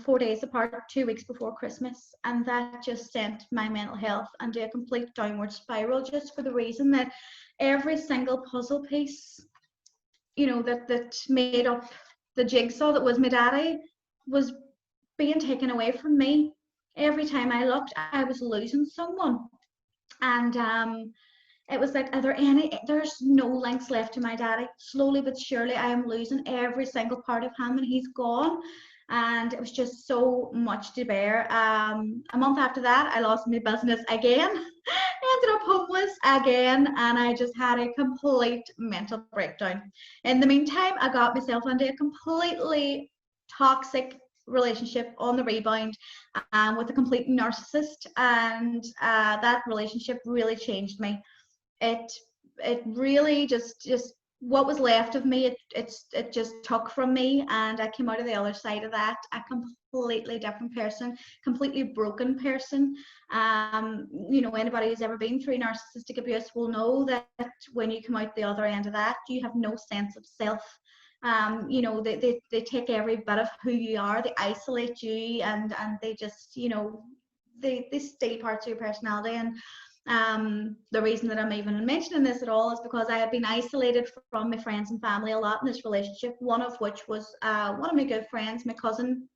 4 days apart, 2 weeks before Christmas, and that just sent my mental health into a complete downward spiral, just for the reason that every single puzzle piece, that made up the jigsaw that was my daddy, was being taken away from me. Every time I looked, I was losing someone, and it was like, there's no links left to my daddy. Slowly but surely, I am losing every single part of him, and he's gone. And it was just so much to bear. A month after that, I lost my business again. I ended up homeless again, and I just had a complete mental breakdown. In the meantime, I got myself into a completely toxic relationship on the rebound, with a complete narcissist, and that relationship really changed me. It really just what was left of me, it just took from me, and I came out of the other side of that a completely different person, completely broken person. Anybody who's ever been through narcissistic abuse will know that when you come out the other end of that, you have no sense of self. They take every bit of who you are, they isolate you, and they just, they steal parts of your personality. And the reason that I'm even mentioning this at all is because I had been isolated from my friends and family a lot in this relationship, one of which was one of my good friends, my cousin.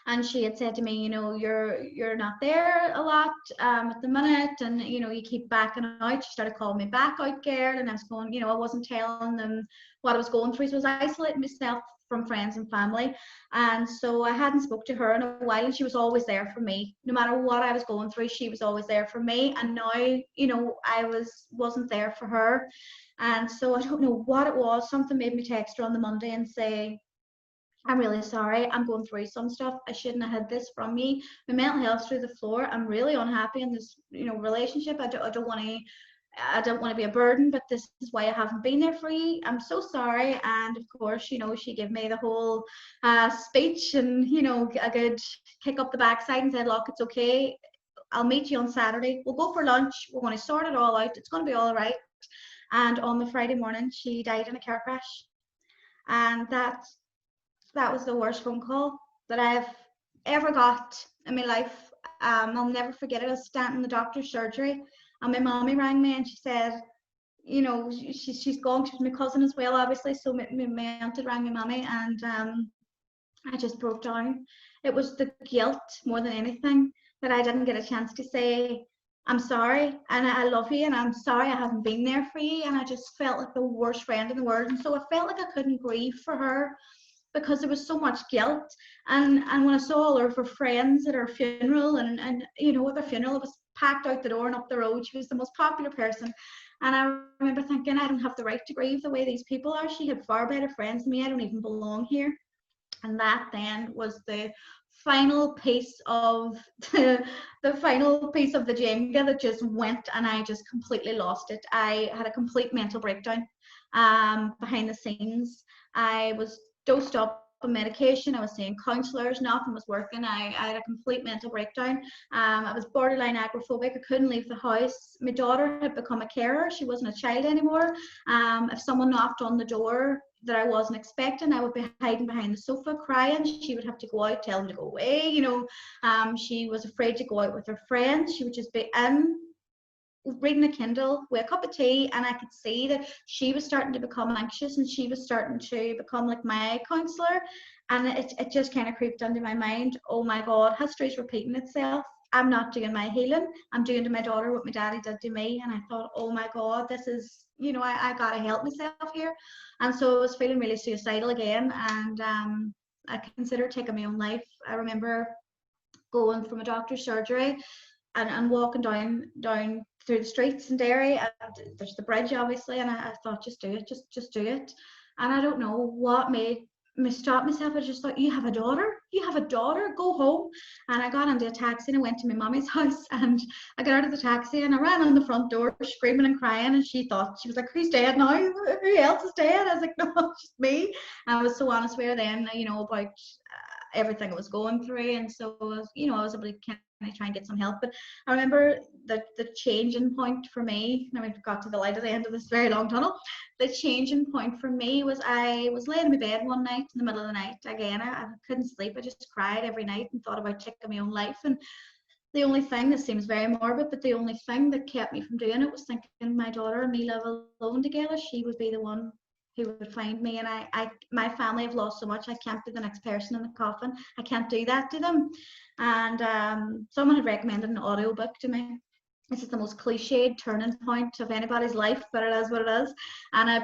And she had said to me, you're not there a lot at the minute, and you keep backing out. She started calling me back out girl, and I was going, I wasn't telling them what I was going through, so I was isolating myself from friends and family. And so I hadn't spoke to her in a while, and she was always there for me. No matter what I was going through, she was always there for me. And now, I wasn't there for her. And so I don't know what it was. Something made me text her on the Monday and say, I'm really sorry, I'm going through some stuff. I shouldn't have had this from me. My mental health's through the floor. I'm really unhappy in this, relationship. I don't want to be a burden, but this is why I haven't been there for you. I'm so sorry. And of course, she gave me the whole speech, and a good kick up the backside, and said, look, it's okay. I'll meet you on Saturday. We'll go for lunch. We're going to sort it all out. It's going to be all right. And on the Friday morning, she died in a car crash. And that was the worst phone call that I've ever got in my life. I'll never forget it. I was standing in the doctor's surgery, and my mommy rang me, and she said, she's gone. She's my cousin as well, obviously. So my aunt had rang my mommy, and I just broke down. It was the guilt more than anything that I didn't get a chance to say, I'm sorry, and I love you, and I'm sorry I haven't been there for you. And I just felt like the worst friend in the world. And so I felt like I couldn't grieve for her, because there was so much guilt. And when I saw all of her friends at her funeral, and at her funeral, it was packed out the door and up the road. She was the most popular person. And I remember thinking, I don't have the right to grieve the way these people are. She had far better friends than me. I don't even belong here. And that then was the final piece of the final piece of the Jenga that just went, and I just completely lost it. I had a complete mental breakdown behind the scenes. I was dosed up on medication. I was seeing counselors. Nothing was working. I had a complete mental breakdown. I was borderline agoraphobic. I couldn't leave the house. My daughter had become a carer. She wasn't a child anymore. If someone knocked on the door, that I wasn't expecting. I would be hiding behind the sofa crying. She would have to go out, tell them to go away, you know. She was afraid to go out with her friends. She would just be in reading a Kindle with a cup of tea, and I could see that she was starting to become anxious, and she was starting to become like my counselor. And it just kind of creeped into my mind, oh my God, history's repeating itself. I'm not doing my healing. I'm doing to my daughter what my daddy did to me. And I thought, oh my God, this is, you know, I got to help myself here. And so I was feeling really suicidal again. And I considered taking my own life. I remember going from a doctor's surgery and walking down through the streets in Derry, and there's the bridge obviously, and I thought, just do it, just do it. And I don't know what made me stop myself. I just thought, you have a daughter, go home. And I got into a taxi and I went to my mummy's house, and I got out of the taxi and I ran on the front door screaming and crying, and she was like, who's dead now? Who else is dead? I was like, no, it's just me. And I was so honest with her then, you know, about everything I was going through. And so I was, you know, I was able to kind of try and get some help. But I remember the changing point for me, and we've got to the light at the end of this very long tunnel. The changing point for me was I was laying in my bed one night in the middle of the night. Again, I couldn't sleep. I just cried every night and thought about taking my own life. And the only thing, that seems very morbid, but the only thing that kept me from doing it was thinking, my daughter and me live alone together. She would be the one who would find me. And my family have lost so much. I can't be the next person in the coffin. I can't do that to them. And someone had recommended an audiobook to me. This is the most cliched turning point of anybody's life, but it is what it is. And I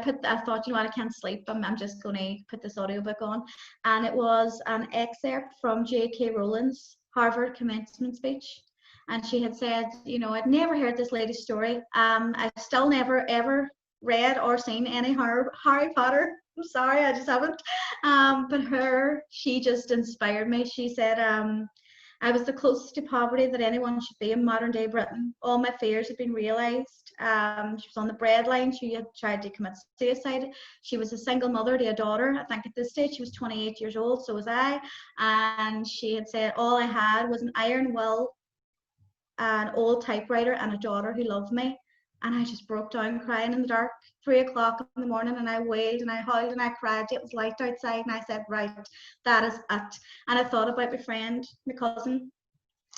thought, you know what, I can't sleep. I'm just going to put this audiobook on. And it was an excerpt from J.K. Rowling's Harvard commencement speech. And she had said, you know, I'd never heard this lady's story. I've still never, ever read or seen any Harry Potter. I'm sorry, I just haven't. But she just inspired me. She said, I was the closest to poverty that anyone should be in modern day Britain. All my fears had been realised. She was on the breadline. She had tried to commit suicide. She was a single mother to a daughter. I think at this stage she was 28 years old, so was I. And she had said, all I had was an iron will, an old typewriter, and a daughter who loved me. And I just broke down crying in the dark, 3 o'clock in the morning, and I wailed and I howled and I cried. It was light outside, and I said, right, that is it. And I thought about my friend, my cousin,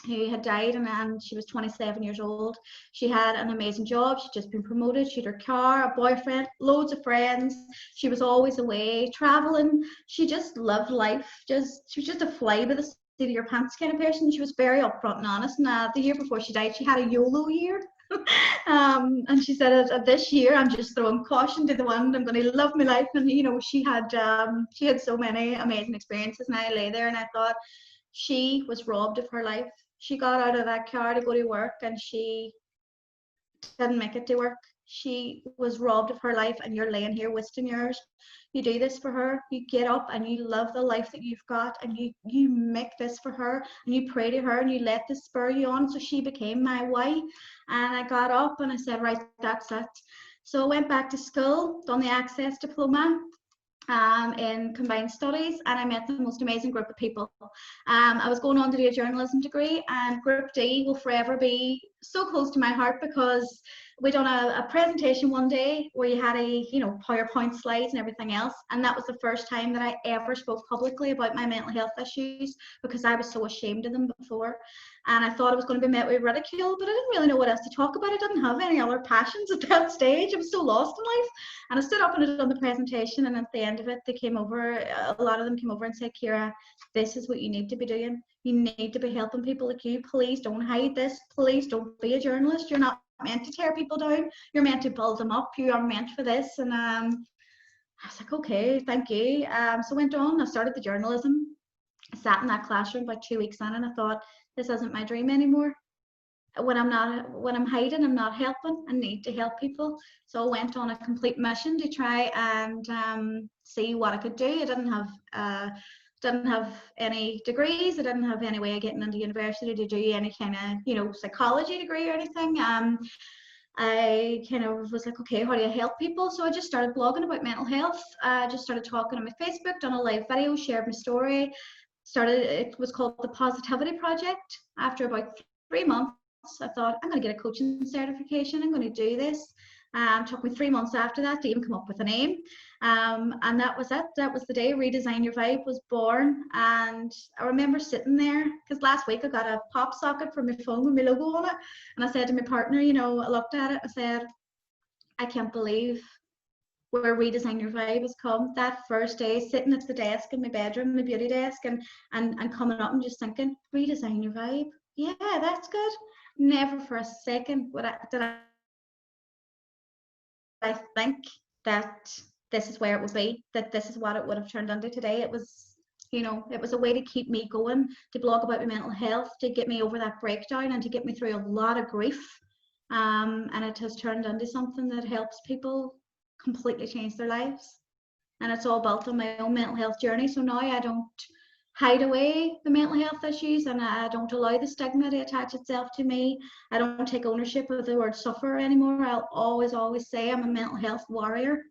who had died, and she was 27 years old. She had an amazing job. She'd just been promoted. She had her car, a boyfriend, loads of friends. She was always away traveling. She just loved life. She was just a fly by the seat of your pants kind of person. She was very upfront and honest. And the year before she died, she had a YOLO year. And she said, this year I'm just throwing caution to the wind. I'm going to love my life. And you know, she had so many amazing experiences. And I lay there and I thought, she was robbed of her life. She got out of that car to go to work, and she didn't make it to work. She was robbed of her life, and you're laying here wasting yours. You do this for her. You get up and you love the life that you've got, and you make this for her, and you pray to her, and you let this spur you on. So she became my why. And I got up and I said, right, that's it. So I went back to school, done the Access Diploma in combined studies, and I met the most amazing group of people. I was going on to do a journalism degree, and Group D will forever be so close to my heart, because we done a presentation one day where you had PowerPoint slides and everything else, and that was the first time that I ever spoke publicly about my mental health issues, because I was so ashamed of them before, and I thought I was going to be met with ridicule, but I didn't really know what else to talk about. I didn't have any other passions at that stage. I was so lost in life. And I stood up and I did the presentation, and at the end of it, a lot of them came over and said, Ciara, this is what you need to be doing. You need to be helping people like you. Please don't hide this. Please don't be a journalist. You're not meant to tear people down. You're meant to build them up. You are meant for this. And I was like, okay, thank you. So I went on. I started the journalism. I sat in that classroom about 2 weeks in, and I thought, this isn't my dream anymore. When I'm hiding, I'm not helping. I need to help people. So I went on a complete mission to try and see what I could do. I didn't have any degrees. I didn't have any way of getting into university to do any kind of psychology degree or anything. I kind of was like, okay, how do I help people? So I just started blogging about mental health. I just started talking on my Facebook, done a live video, shared my story. It was called the Positivity Project. After about 3 months, I thought, I'm going to get a coaching certification. I'm going to do this. It took me 3 months after that to even come up with a name. And that was it. That was the day Redesign Your Vibe was born. And I remember sitting there, because last week I got a pop socket for my phone with my logo on it. And I said to my partner, you know, I looked at it, I said, I can't believe where Redesign Your Vibe has come. That first day, sitting at the desk in my bedroom, my beauty desk, and coming up and just thinking, Redesign Your Vibe. Yeah, that's good. Never for a second did I think that this is where it would be, that this is what it would have turned into today. It was, you know, it was a way to keep me going, to blog about my mental health, to get me over that breakdown and to get me through a lot of grief. And it has turned into something that helps people completely change their lives. And it's all built on my own mental health journey. So now I don't hide away the mental health issues, and I don't allow the stigma to attach itself to me. I don't take ownership of the word suffer anymore. I'll always say I'm a mental health warrior.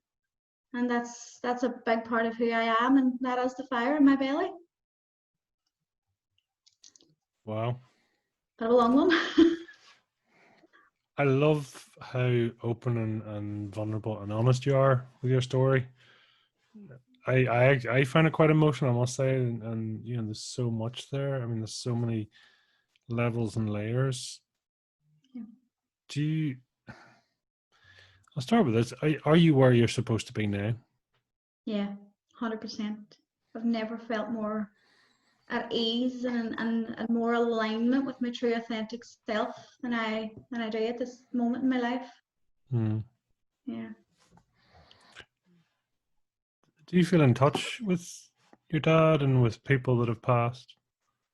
And that's a big part of who I am, and that is the fire in my belly. Wow. Bit of a long one. I love how open and vulnerable and honest you are with your story. I find it quite emotional, I must say, and you know, there's so much there. I mean, there's so many levels and layers. Yeah. Do you? I'll start with this. Are you where you're supposed to be now? Yeah, 100%. I've never felt more at ease and more alignment with my true authentic self than I do at this moment in my life. Yeah. Do you feel in touch with your dad and with people that have passed?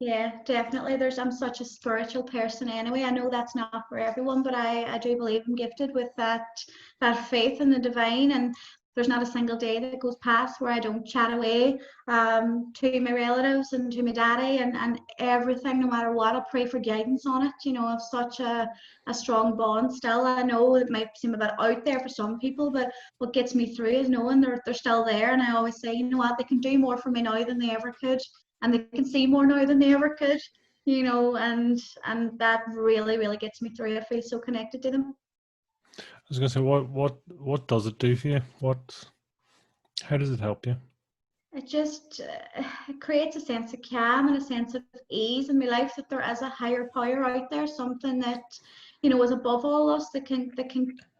Yeah, definitely. I'm such a spiritual person anyway. I know that's not for everyone, but I do believe I'm gifted with that faith in the divine, and there's not a single day that goes past where I don't chat away to my relatives and to my daddy and everything, no matter what. I pray for guidance on it. You know, I've such a strong bond still. I know it might seem a bit out there for some people, but what gets me through is knowing they're still there. And I always say, you know what, they can do more for me now than they ever could. And they can see more now than they ever could, you know, and that really gets me through. I feel so connected to them. I was going to say, what does it do for you? How does it help you? It just it creates a sense of calm and a sense of ease in my life, that there is a higher power out there, something that, you know, is above all us, that can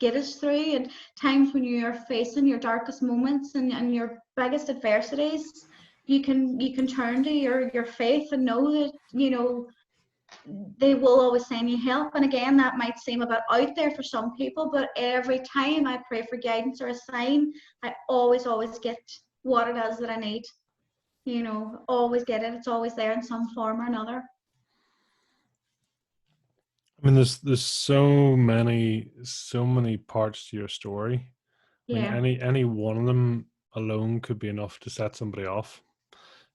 get us through. And times when you are facing your darkest moments and your biggest adversities, you can turn to your faith and know that, you know, they will always send you help. And again, that might seem a bit out there for some people, but every time I pray for guidance or a sign, I always get what it is that I need. You know, always get it. It's always there in some form or another. I mean, there's so many parts to your story. I mean, Yeah. any one of them alone could be enough to set somebody off,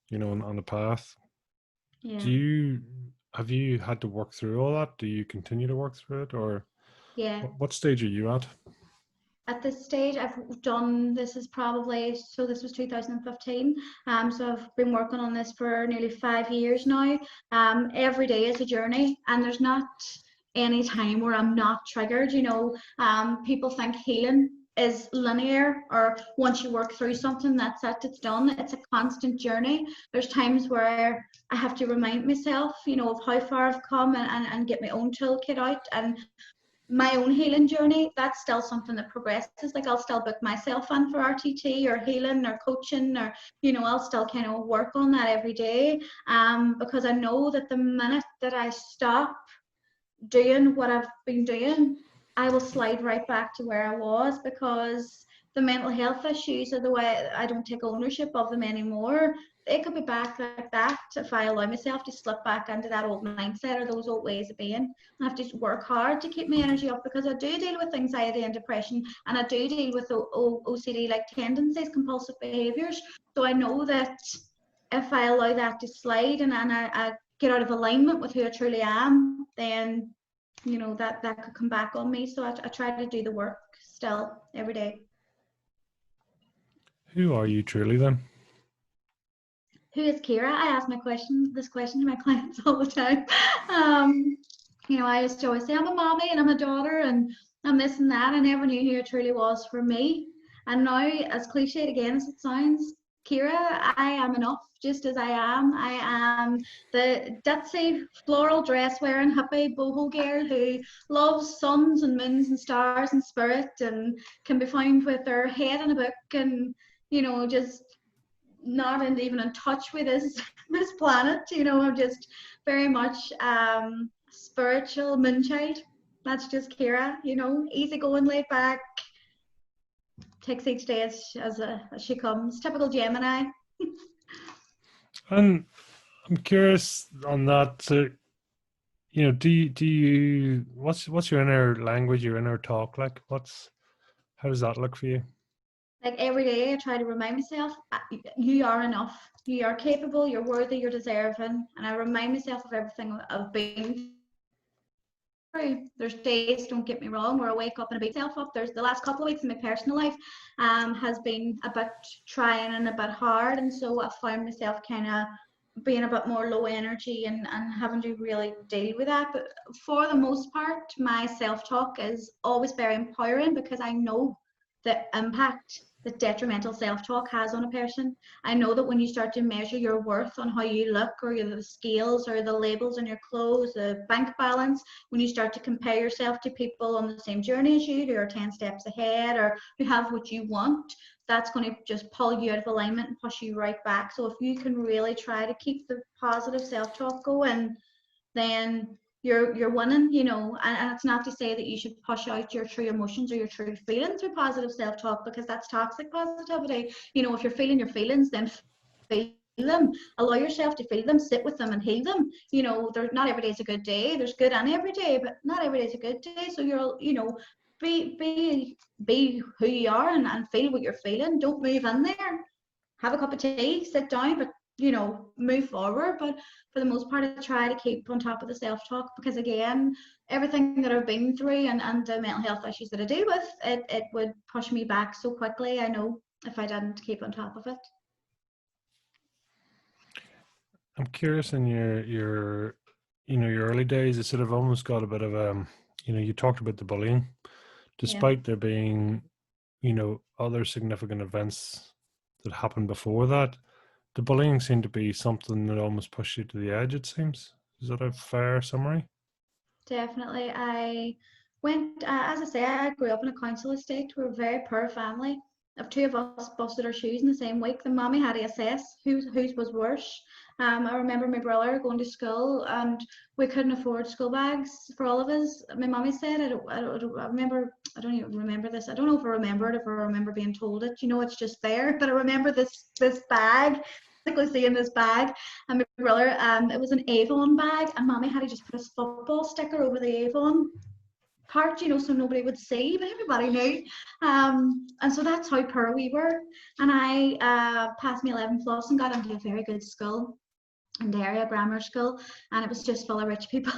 you know, on the path. Yeah. Have you had to work through all that? Do you continue to work through it, or Yeah. what stage are you at? At this stage, I've done, this is probably, so this was 2015. So I've been working on this for nearly 5 years now. Every day is a journey, and there's not any time where I'm not triggered. You know, people think healing is linear, or once you work through something, that's it, it's done. It's a constant journey. There's times where I have to remind myself, you know, of how far I've come and get my own toolkit out. And my own healing journey, that's still something that progresses. Like, I'll still book myself in for RTT or healing or coaching, or, you know, I'll still kind of work on that every day, because I know that the minute that I stop doing what I've been doing, I will slide right back to where I was, because the mental health issues are the way I don't take ownership of them anymore. It could be back like that if I allow myself to slip back into that old mindset or those old ways of being. I have to work hard to keep my energy up, because I do deal with anxiety and depression, and I do deal with OCD like tendencies, compulsive behaviors. So I know that if I allow that to slide and I get out of alignment with who I truly am, then, you know, that could come back on me. So I try to do the work still every day. Who are you truly then? Who is Ciara? I ask this question to my clients all the time. You know, I used to always say I'm a mommy and I'm a daughter and I'm this and that. I never knew who it truly was for me. And now, as cliched again as it sounds, Ciara, I am enough just as I am. I am the ditzy floral dress wearing hippie boho girl who loves suns and moons and stars and spirit and can be found with her head in a book and, just not even in touch with this this planet. I'm just very much spiritual moonchild. That's just Ciara, easy going, laid back, takes each day as she comes. Typical Gemini. And I'm curious on that. So, do you what's your inner language, your inner talk like? How does that look for you? Like every day, I try to remind myself, you are enough. You are capable. You're worthy. You're deserving. And I remind myself of everything I've been through. There's days, don't get me wrong, where I wake up and I beat myself up. There's the last couple of weeks in my personal life has been a bit trying and a bit hard, and so I found myself kind of being a bit more low energy and having to really deal with that. But for the most part, my self-talk is always very empowering because I know the impact that detrimental self-talk has on a person. I know that when you start to measure your worth on how you look, or the scales or the labels on your clothes, the bank balance, when you start to compare yourself to people on the same journey as you, who are 10 steps ahead or who have what you want, that's going to just pull you out of alignment and push you right back. So if you can really try to keep the positive self-talk going, then you're winning, and it's not to say that you should push out your true emotions or your true feelings through positive self-talk, because that's toxic positivity. If you're feeling your feelings, then feel them, allow yourself to feel them, sit with them and heal them. There's not every day is a good day. There's good on every day, but not every day is a good day. So be who you are and feel what you're feeling. Don't move in there, have a cup of tea, sit down, but move forward. But for the most part, I try to keep on top of the self-talk, because again, everything that I've been through and the mental health issues that I deal with, it would push me back so quickly, I know, if I didn't keep on top of it. I'm curious in your your early days, it sort of almost got a bit of you talked about the bullying, despite there being other significant events that happened before that. The bullying seemed to be something that almost pushed you to the edge, it seems. Is that a fair summary? Definitely. I went, as I say, I grew up in a council estate. We're a very poor family. If two of us busted our shoes in the same week, the mommy had to assess whose was worse. I remember my brother going to school and we couldn't afford school bags for all of us. My mommy said, I remember, I don't even remember this. I don't know if I remember it, if I remember being told it. It's just there. But I remember this bag, physically seeing this bag. And my brother, it was an Avon bag, and mommy had to just put a football sticker over the Avon part, so nobody would see, but everybody knew. And so that's how poor we were. And I passed my 11 plus and got into a very good school in the area, grammar school, and it was just full of rich people.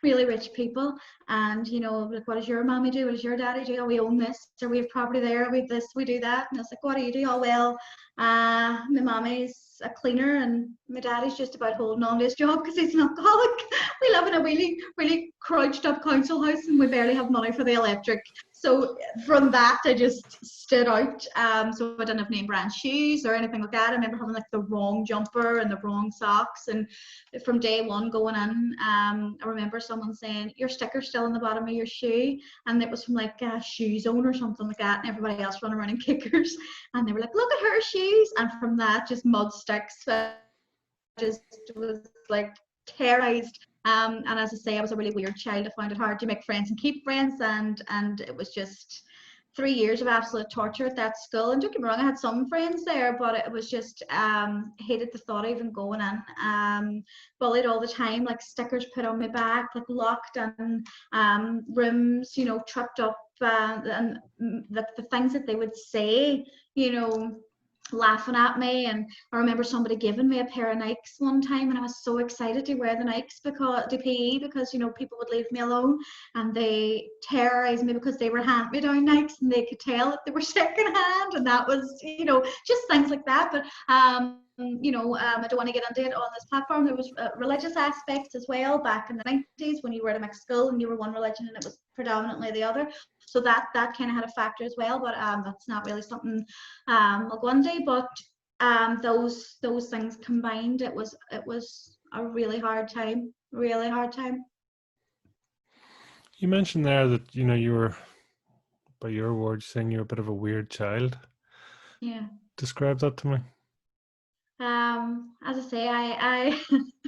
Really rich people. And like, what does your mommy do, what does your daddy do? Oh, we own this, or we have property there, we have this, we do that. And it's like, what do you do? Oh, well, my mommy's a cleaner and my daddy's just about holding on to his job because he's an alcoholic. We live in a really, really crouched up council house and we barely have money for the electric. So from that, I just stood out. So I didn't have name brand shoes or anything like that. I remember having like the wrong jumper and the wrong socks. And from day one going in, I remember someone saying, your sticker's still in the bottom of your shoe. And it was from like a shoe zone or something like that. And everybody else running around in kickers. And they were like, look at her shoes. And from that, just mud sticks. Just was like terrorized. And as I say, I was a really weird child. I found it hard to make friends and keep friends, and it was just 3 years of absolute torture at that school. And don't get me wrong, I had some friends there, but it was just hated the thought of even going in. Bullied all the time, like stickers put on my back, like locked in rooms, tripped up, and the things that they would say, laughing at me. And I remember somebody giving me a pair of Nikes one time, and I was so excited to wear the Nikes because to PE, because people would leave me alone, and they terrorized me because they were hand-me-down Nikes and they could tell that they were secondhand. And that was just things like that. But I don't want to get into it on this platform. There was religious aspects as well back in the 90s when you were at a mixed school and you were one religion and it was predominantly the other. So that kind of had a factor as well, but that's not really something I'll go into. But those things combined, it was a really hard time, really hard time. You mentioned there that you were, by your words, saying you're a bit of a weird child. Yeah. Describe that to me. As I say, I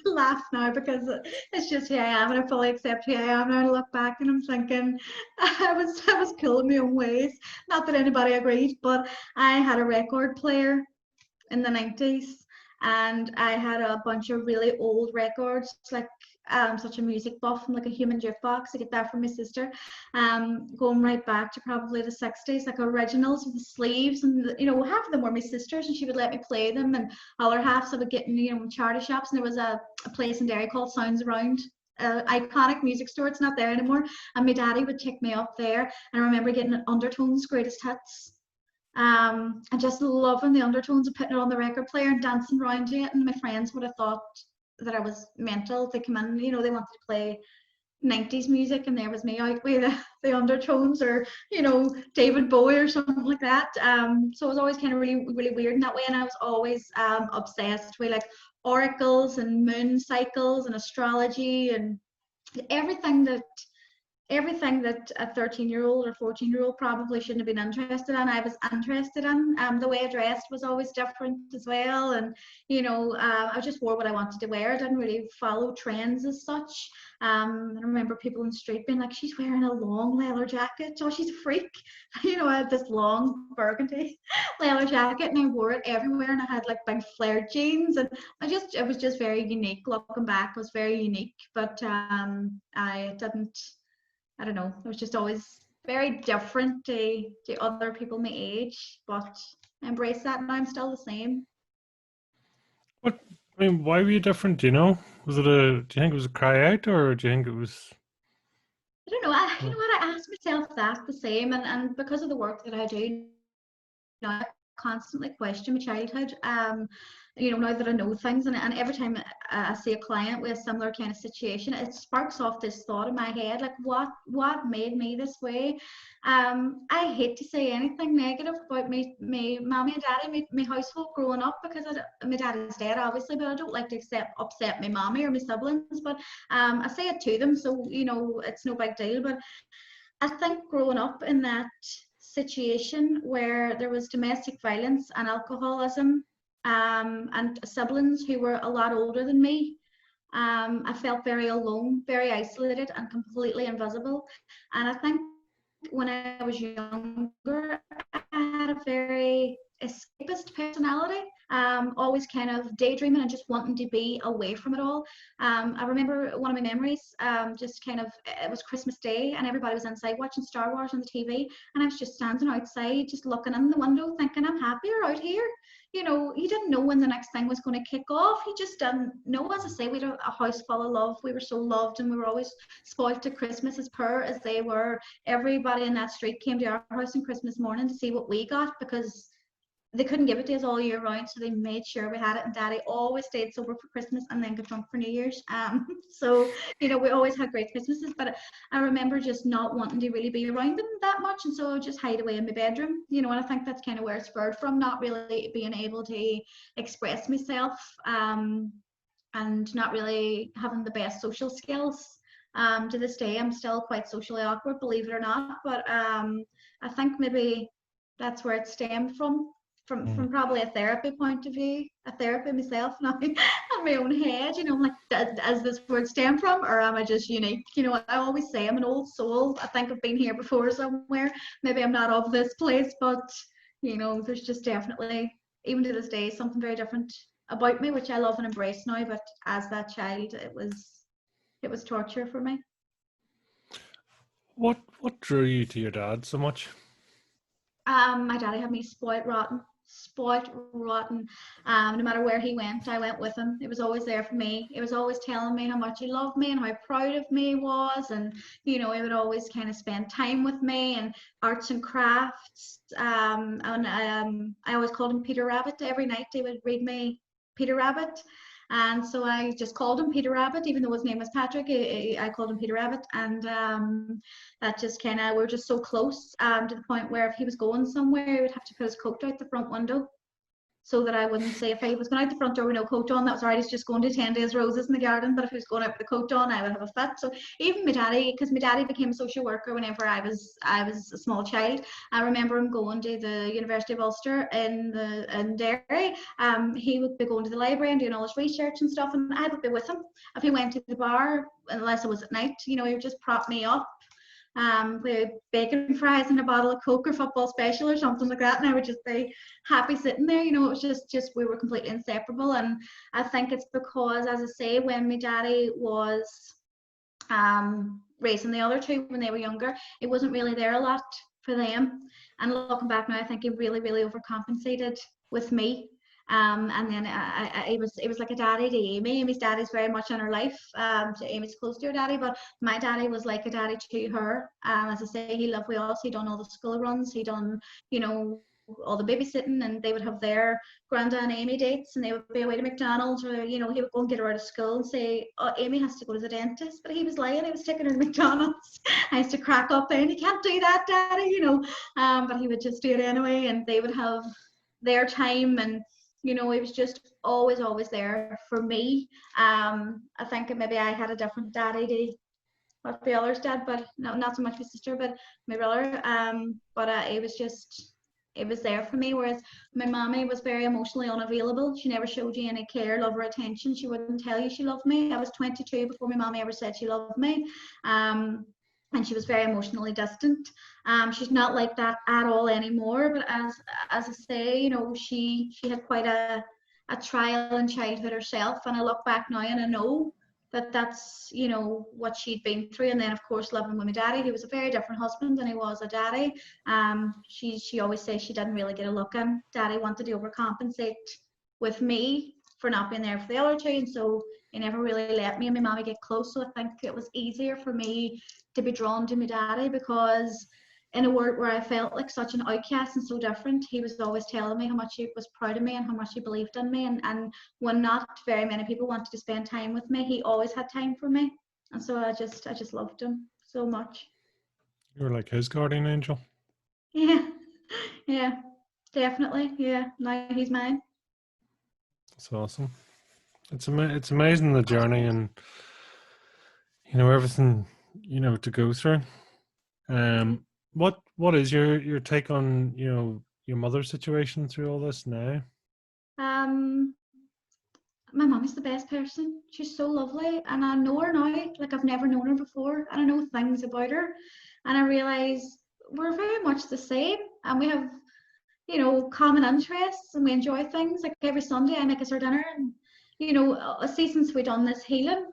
laugh now because it's just who I am, and I fully accept who I am. And I look back and I'm thinking I was cool in my own ways. Not that anybody agreed, but I had a record player in the 90s, and I had a bunch of really old records, like such a music buff and like a human jukebox. I get that from my sister, going right back to probably the 60s, like originals with the sleeves, and half of them were my sisters, and she would let me play them, and other halves I would get in charity shops. And there was a place in Derry called Sounds Around, iconic music store. It's not there anymore, and my daddy would take me up there, and I remember getting an Undertones greatest hits, and just loving the undertones of putting it on the record player and dancing around to it. And my friends would have thought that I was mental. They come in, they wanted to play 90s music, and there was me out with the undertones, or David Bowie or something like that. So it was always kind of really, really weird in that way. And I was always obsessed with like oracles and moon cycles and astrology and everything that a 13-year-old or 14-year-old probably shouldn't have been interested in, I was interested in. The way I dressed was always different as well, and I just wore what I wanted to wear. I didn't really follow trends as such. I remember people in the street being like, "She's wearing a long leather jacket. Oh, she's a freak." I had this long burgundy leather jacket, and I wore it everywhere, and I had like big flared jeans, and it was just very unique. Looking back, it was very unique, but I don't know. It was just always very different to other people my age, but I embrace that now. I'm still the same. What I mean, why were you different? Do you know? Do you think it was a cry out, or do you think it was? I don't know. You know what? I ask myself that the same, and because of the work that I do now, I constantly question my childhood. Now that I know things, and every time I see a client with a similar kind of situation, it sparks off this thought in my head, like what made me this way. I hate to say anything negative about my mommy and daddy, my household growing up, because my dad is dead, obviously, but I don't like to upset my mommy or my siblings, but I say it to them, so it's no big deal. But I think growing up in that situation where there was domestic violence and alcoholism, and siblings who were a lot older than me, I felt very alone, very isolated, and completely invisible. And I think when I was younger, I had a very escapist personality, always kind of daydreaming and just wanting to be away from it all. I remember one of my memories, it was Christmas Day, and everybody was inside watching Star Wars on the TV, and I was just standing outside, just looking in the window, thinking, I'm happier out here. You didn't know when the next thing was going to kick off. You just didn't know. As I say, we had a house full of love. We were so loved, and we were always spoiled to Christmas, as poor as they were. Everybody in that street came to our house on Christmas morning to see what we got, because they couldn't give it to us all year round, so they made sure we had it. And Daddy always stayed sober for Christmas and then got drunk for New Year's. So we always had great Christmases. But I remember just not wanting to really be around them that much, and so I would just hide away in my bedroom. And I think that's kind of where it spurred from, not really being able to express myself, and not really having the best social skills. To this day, I'm still quite socially awkward, believe it or not. But I think maybe that's where it stemmed from. From probably a therapy point of view, a therapy myself now in my own head, I'm like, does this word stem from, or am I just unique? I always say I'm an old soul. I think I've been here before somewhere. Maybe I'm not of this place, but there's just definitely, even to this day, something very different about me, which I love and embrace now. But as that child, it was torture for me. What drew you to your dad so much? My daddy had me spoilt rotten. No matter where he went, I went with him. He was always there for me. He was always telling me how much he loved me and how proud of me he was. And he would always kind of spend time with me and arts and crafts. I always called him Peter Rabbit. Every night he would read me Peter Rabbit. And so I just called him Peter Rabbit, even though his name was Patrick. I called him Peter Rabbit, and that just kind of, we're just so close, to the point where if he was going somewhere, he would have to put his coat out the front window, so that I wouldn't say, if he was going out the front door with no coat on, that was all right, he's just going to tend to his roses in the garden. But if he was going out with a coat on, I would have a fit. So even my daddy, because my daddy became a social worker whenever I was a small child. I remember him going to the University of Ulster in Derry. He would be going to the library and doing all his research and stuff, and I would be with him. If he went to the bar, unless it was at night, he would just prop me up, with bacon fries and a bottle of Coke or football special or something like that, and I would just be happy sitting there. It was just we were completely inseparable. And I think it's because, as I say, when my daddy was raising the other two when they were younger, it wasn't really there a lot for them. And looking back now, I think he really, really overcompensated with me. And then it was like a daddy to Amy. Amy's daddy's very much in her life. So Amy's close to her daddy, but my daddy was like a daddy to her. As I say, he lived with us. He done all the school runs. He done, all the babysitting, and they would have their Granda and Amy dates, and they would be away to McDonald's, or he would go and get her out of school and say, "Oh, Amy has to go to the dentist," but he was lying. He was taking her to McDonald's. I used to crack up then, "You can't do that, Daddy," but he would just do it anyway, and they would have their time. And he was just always there for me. I think maybe I had a different daddy to what the others did, but no, not so much my sister, but my brother. But it was there for me. Whereas my mommy was very emotionally unavailable. She never showed you any care, love, or attention. She wouldn't tell you she loved me. I was 22 before my mommy ever said she loved me. And she was very emotionally distant. She's not like that at all anymore. But as I say, she had quite a trial in childhood herself. And I look back now and I know that that's what she'd been through. And then of course living with my daddy, he was a very different husband than he was a daddy. She always says she didn't really get a look in. Daddy wanted to overcompensate with me for not being there for the other two, and so he never really let me and my mommy get close. So I think it was easier for me to be drawn to my daddy, because in a world where I felt like such an outcast and so different, he was always telling me how much he was proud of me and how much he believed in me. And when not very many people wanted to spend time with me, he always had time for me. And so I just loved him so much. You were like his guardian angel. Yeah, definitely. Yeah, now he's mine. That's awesome. It's amazing, the journey, and everything to go through. What is your take on your mother's situation through all this now? My mommy's the best person. She's so lovely, and I know her now like I've never known her before, and I know things about her, and I realize we're very much the same, and we have common interests, and we enjoy things. Like every Sunday I make us our dinner, and see, since we done this healing,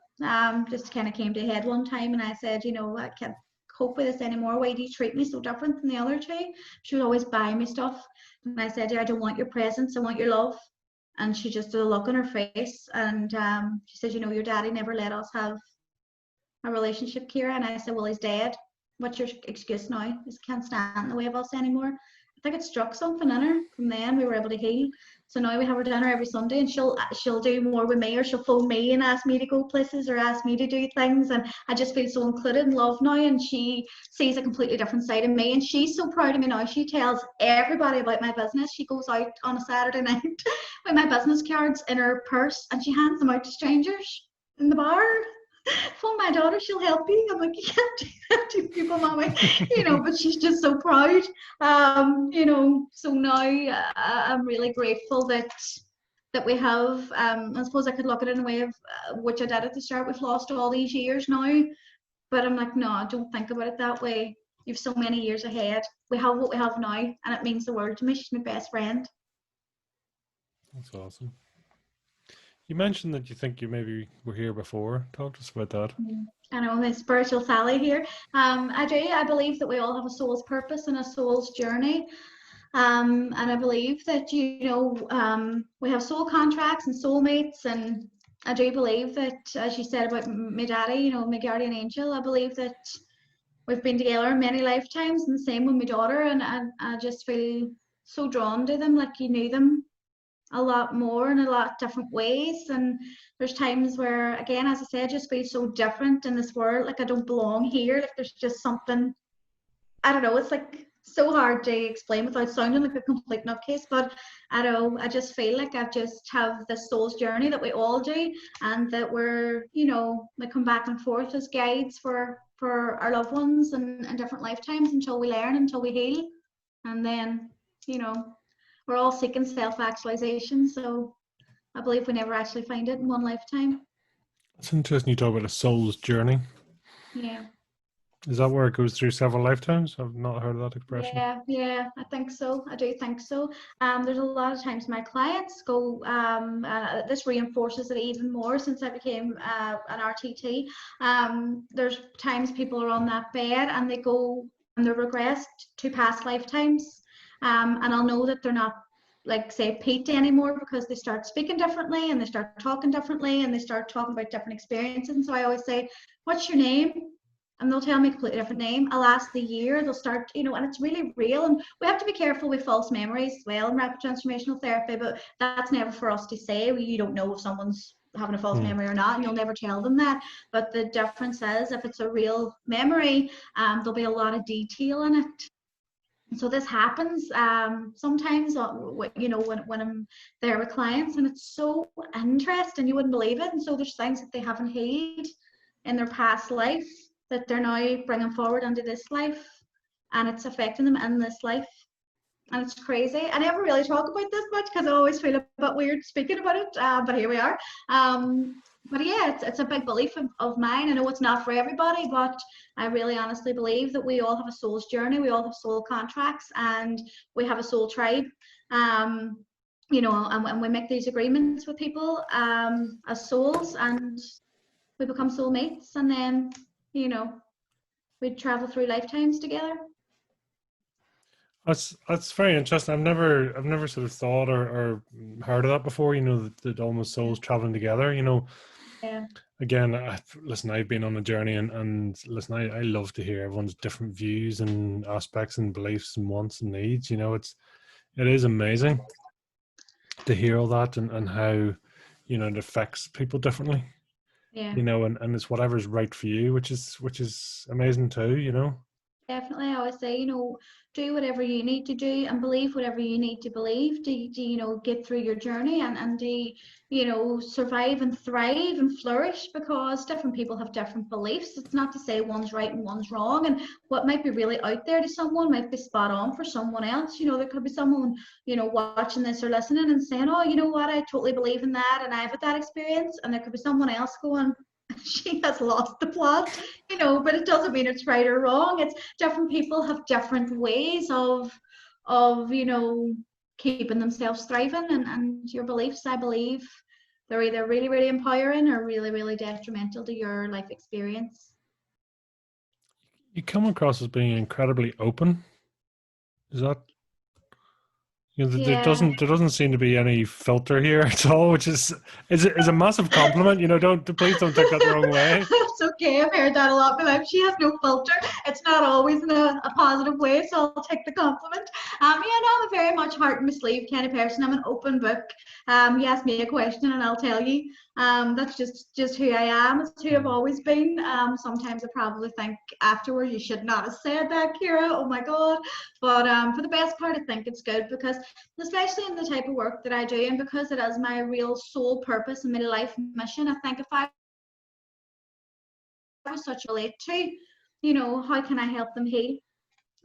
just kind of came to a head one time, and I said, I can't cope with this anymore. Why do you treat me so different than the other two? She would always buy me stuff, and I said, I don't want your presents, I want your love. And she just did a look on her face, and she said, your daddy never let us have a relationship, Ciara. And I said, well, he's dead. What's your excuse now? He can't stand in the way of us anymore. I think it struck something in her. From then we were able to heal. So now we have our dinner every Sunday, and she'll do more with me, or she'll phone me and ask me to go places or ask me to do things, and I just feel so included and loved now. And she sees a completely different side of me, and she's so proud of me now. She tells everybody about my business. She goes out on a Saturday night with my business cards in her purse, and she hands them out to strangers in the bar. Phone my daughter, she'll help you. I'm like, you can't do that to people, mommy. But she's just so proud. So now I'm really grateful that we have. I suppose I could look at it in a way of which I did at the start. We've lost all these years now, but I'm like, no, I don't think about it that way. You've so many years ahead. We have what we have now, and it means the world to me. She's my best friend. That's awesome. You mentioned that you think you maybe were here before. Talk to us about that. I know, my spiritual Sally here. I do. I believe that we all have a soul's purpose and a soul's journey. And I believe that, we have soul contracts and soulmates. And I do believe that, as you said about my daddy, my guardian angel, I believe that we've been together many lifetimes, and the same with my daughter. And I just feel so drawn to them, like you knew them a lot more in a lot different ways. And there's times where, again, as I said, I just feel so different in this world. Like I don't belong here. Like there's just something, I don't know, it's like so hard to explain without sounding like a complete nutcase, but I don't know, I just feel like I just have this soul's journey that we all do, and that we're, you know, we come back and forth as guides for our loved ones and different lifetimes until we learn, until we heal. And then, you know, we're all seeking self-actualization. So I believe we never actually find it in one lifetime. It's interesting you talk about a soul's journey. Yeah. Is that where it goes through several lifetimes? I've not heard of that expression. Yeah, I think so. I do think so. There's a lot of times my clients go, this reinforces it even more since I became an RTT. There's times people are on that bed and they go and they're regressed to past lifetimes. And I'll know that they're not, like, say, Pete anymore, because they start speaking differently and they start talking differently and they start talking about different experiences. And so I always say, what's your name? And they'll tell me a completely different name. I'll ask the year, they'll start, you know, and it's really real. And we have to be careful with false memories as well in rapid transformational therapy, but that's never for us to say. You don't know if someone's having a false memory or not, and you'll never tell them that. But the difference is, if it's a real memory, there'll be a lot of detail in it. And so this happens sometimes, you know, when I'm there with clients, and it's so interesting, you wouldn't believe it. And so there's things that they haven't healed in their past life that they're now bringing forward into this life, and it's affecting them in this life. And it's crazy. I never really talk about this much because I always feel a bit weird speaking about it, but here we are. But yeah, it's a big belief of mine. I know it's not for everybody, but I really honestly believe that we all have a soul's journey, we all have soul contracts, and we have a soul tribe. You know, and we make these agreements with people as souls, and we become soulmates, and then, you know, we travel through lifetimes together. That's very interesting. I've never sort of thought or heard of that before. You know, that almost souls traveling together. You know, Yeah. again, listen, I've been on a journey, and listen, I love to hear everyone's different views and aspects and beliefs and wants and needs. You know, it is amazing to hear all that, and how, you know, it affects people differently. Yeah. You know, and it's whatever's right for you, which is amazing too. You know. Definitely, I always say, you know, do whatever you need to do and believe whatever you need to believe to, you know, get through your journey, and to, you know, survive and thrive and flourish, because different people have different beliefs. It's not to say one's right and one's wrong, and what might be really out there to someone might be spot on for someone else. You know, there could be someone, you know, watching this or listening and saying, oh, you know what, I totally believe in that and I've had that experience, and there could be someone else going, she has lost the plot, you know, but it doesn't mean it's right or wrong. It's different people have different ways of, you know, keeping themselves thriving, and your beliefs, I believe, they're either really, really empowering or really, really detrimental to your life experience. You come across as being incredibly open. Is that, you know, Yeah. there doesn't seem to be any filter here at all, which is a massive compliment. You know, please don't take that the wrong way. It's okay. I've heard that a lot. My life, she has no filter. It's not always in a positive way, so I'll take the compliment. Yeah, no, I'm a very much heart in my sleeve kind of person. I'm an open book. You ask me a question and I'll tell you. That's just who I am. It's who I've always been. Sometimes I probably think afterwards, you should not have said that, Ciara. Oh my God. But for the best part, I think it's good, because especially in the type of work that I do, and because it is my real soul purpose and my life mission, I think if I was such a relate to, you know, how can I help them heal?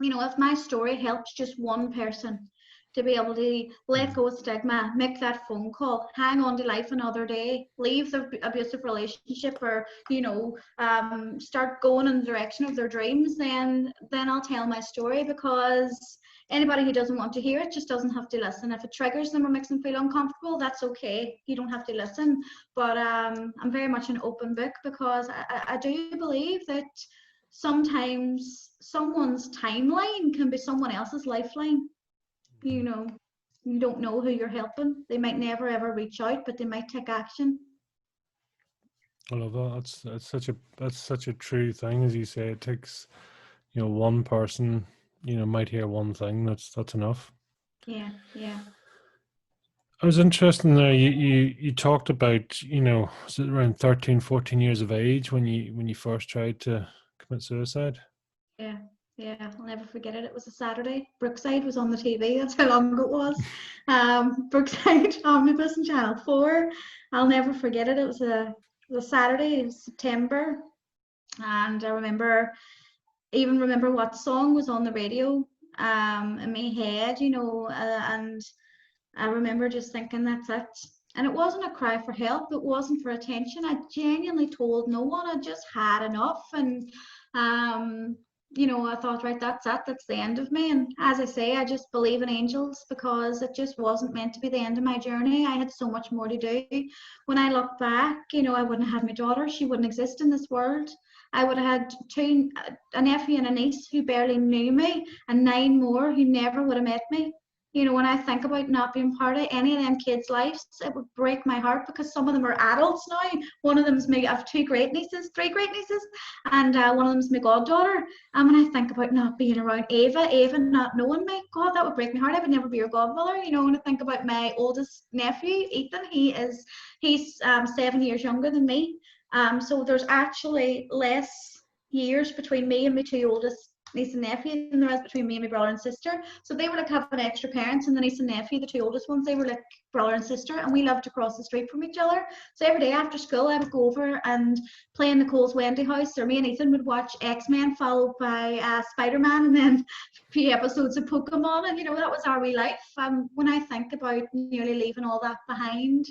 You know, if my story helps just one person to be able to let go of stigma, make that phone call, hang on to life another day, leave the abusive relationship, or, you know, start going in the direction of their dreams, then I'll tell my story, because anybody who doesn't want to hear it just doesn't have to listen. If it triggers them or makes them feel uncomfortable, that's okay. You don't have to listen. But I'm very much an open book, because I do believe that sometimes someone's timeline can be someone else's lifeline. You know, you don't know who you're helping. They might never ever reach out, but they might take action. I love that. That's such a true thing, as you say. It takes, you know, one person, you know, might hear one thing. That's enough. Yeah, yeah. I was interested there. You talked about, was it around 13, 14 years of age when you first tried to commit suicide? Yeah, yeah, I'll never forget it. It was a Saturday. Brookside was on the TV. That's how long ago it was. Brookside Omnibus and Channel 4. I'll never forget it. It was a Saturday, it was September, and I remember what song was on the radio in my head, and I remember just thinking, that's it. And it wasn't a cry for help, it wasn't for attention. I genuinely told no one. I just had enough. And um, I thought, right, that's it, that's the end of me. And as I say, I just believe in angels, because it just wasn't meant to be the end of my journey. I had so much more to do. When I look back, I wouldn't have had my daughter, she wouldn't exist in this world. I would have had two, a nephew and a niece who barely knew me, and 9 more who never would have met me. When I think about not being part of any of them kids' lives, it would break my heart, because some of them are adults now. One of them's I have three great nieces, and one of them's my goddaughter. And when I think about not being around Ava not knowing me, God, that would break my heart. I would never be your godmother. When I think about my oldest nephew, Ethan, he's 7 years younger than me. So there's actually less years between me and my two oldest niece and nephew than there is between me and my brother and sister. So they were like having extra parents, and the niece and nephew, the two oldest ones, they were like brother and sister, and we lived across the street from each other. So every day after school, I would go over and play in Nicole's Wendy house, or me and Ethan would watch X-Men followed by Spider-Man, and then a few episodes of Pokemon, and that was our wee life. When I think about nearly leaving all that behind,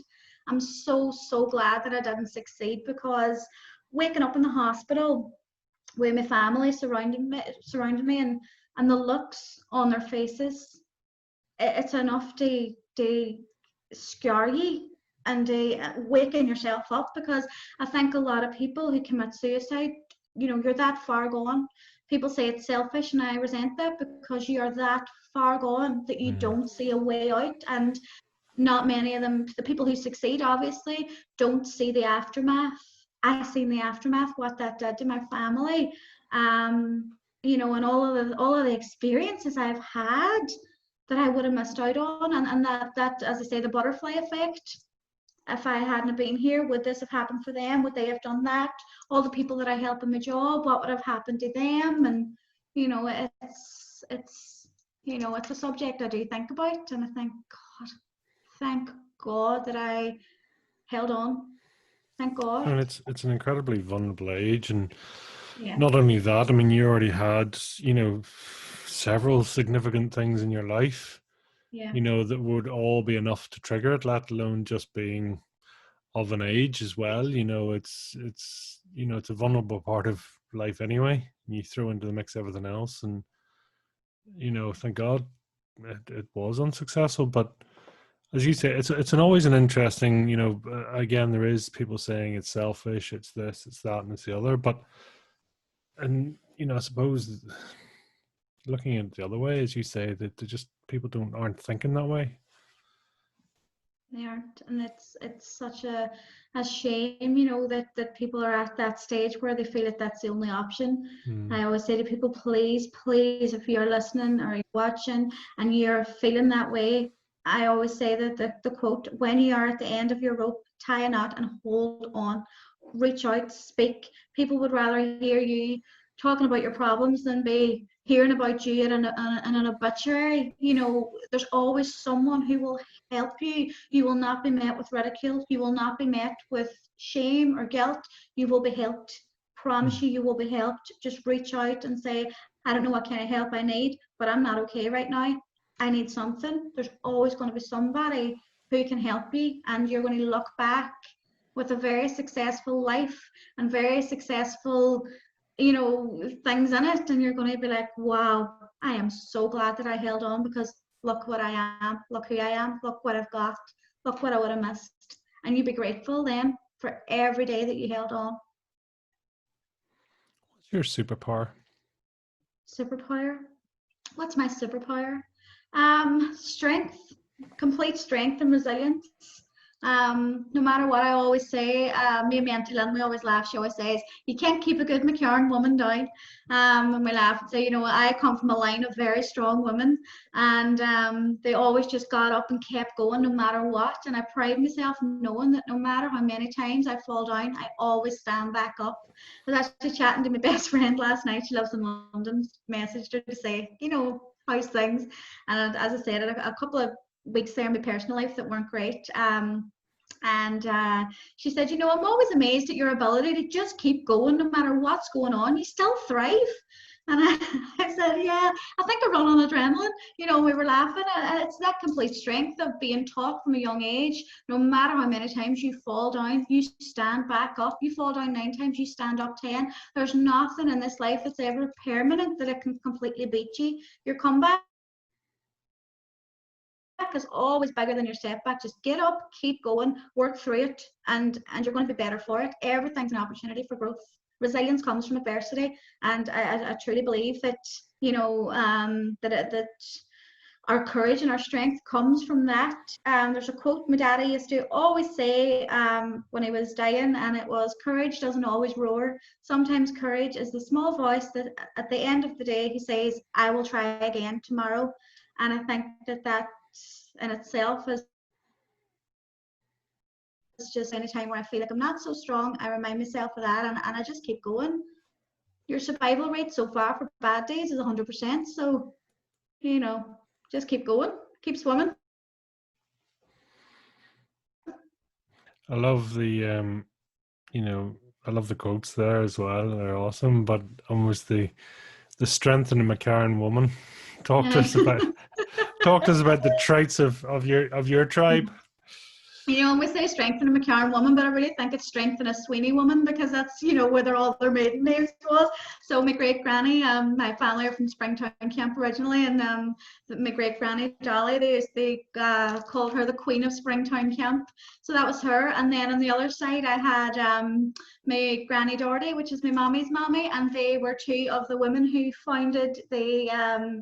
I'm so, so glad that I didn't succeed, because waking up in the hospital with my family surrounding me, and the looks on their faces, it's enough to scare you and to waking yourself up. Because I think a lot of people who commit suicide, you're that far gone. People say it's selfish, and I resent that, because you are that far gone that you Mm. don't see a way out. And not many of them, the people who succeed, obviously, don't see the aftermath. I seen the aftermath, what that did to my family, and all of the experiences I've had that I would have missed out on, and that, as I say, the butterfly effect. If I hadn't been here, would this have happened for them? Would they have done that? All the people that I help in my job, what would have happened to them? And it's a subject I do think about, and I think, God, thank God that I held on. Thank God. And it's an incredibly vulnerable age, and Yeah, not only that, I mean, you already had, several significant things in your life, yeah, that would all be enough to trigger it, let alone just being of an age as well. It's a vulnerable part of life anyway. You throw into the mix everything else, and thank God it was unsuccessful. But as you say, it's always an interesting. Again, there is people saying it's selfish, it's this, it's that, and it's the other. But and I suppose looking at it the other way, as you say, that they just people aren't thinking that way. they aren't, and it's such a shame, that people are at that stage where they feel that that's the only option. Mm. I always say to people, please, please, if you're listening or you're watching and you're feeling that way, I always say that the quote, when you are at the end of your rope, tie a knot and hold on. Reach out, speak. People would rather hear you talking about your problems than be hearing about you in an obituary. There's always someone who will help you. You will not be met with ridicule. You will not be met with shame or guilt. You will be helped. Promise you, you will be helped. Just reach out and say, I don't know what kind of help I need, but I'm not okay right now. I need something. There's always going to be somebody who can help you, and you're going to look back with a very successful life and very successful, things in it, and you're going to be like, wow, I am so glad that I held on, because look what I am, look who I am, look what I've got, look what I would have missed. And you'd be grateful then for every day that you held on. What's your superpower? Superpower? What's my superpower? Strength, complete strength and resilience. No matter what I always say, me and my Auntie Lynn, we always laugh. She always says, "You can't keep a good McCarron woman down." And we laugh and say, you know, I come from a line of very strong women, and they always just got up and kept going no matter what. And I pride myself in knowing that no matter how many times I fall down, I always stand back up. I was actually chatting to my best friend last night. She lives in London. Messaged her to say, you know, how's things? And as I said, a couple of weeks there in my personal life that weren't great. And she said, you know, I'm always amazed at your ability to just keep going no matter what's going on. You still thrive. And I said, yeah, I think I run on adrenaline. You know, we were laughing. It's that complete strength of being taught from a young age. No matter how many times you fall down, you stand back up. You fall down 9 times, you stand up 10. There's nothing in this life that's ever permanent that it can completely beat you. Your comeback is always bigger than your setback. Just get up, keep going, work through it, and you're going to be better for it. Everything's an opportunity for growth. Resilience comes from adversity, and I truly believe that, you know, that our courage and our strength comes from that. There's a quote my daddy used to always say when he was dying, and it was, "Courage doesn't always roar. Sometimes courage is the small voice that at the end of the day he says, I will try again tomorrow." And I think that in itself is just any time where I feel like I'm not so strong, I remind myself of that, and I just keep going. Your survival rate so far for bad days is 100%. So, you know, just keep going, keep swimming. I love the you know, I love the quotes there as well. They're awesome. But almost the strength in a McCarron woman. Talk to us about the traits of your tribe. You know, and we say strength in a McCarron woman, but I really think it's strength in a Sweeney woman, because that's, you know, where all their maiden names was. So my great granny, my family are from Springtown Camp originally, and my great granny Dolly, they called her the Queen of Springtown Camp. So that was her. And then on the other side, I had my granny Doherty, which is my mommy's mommy, and they were 2 of the women who founded the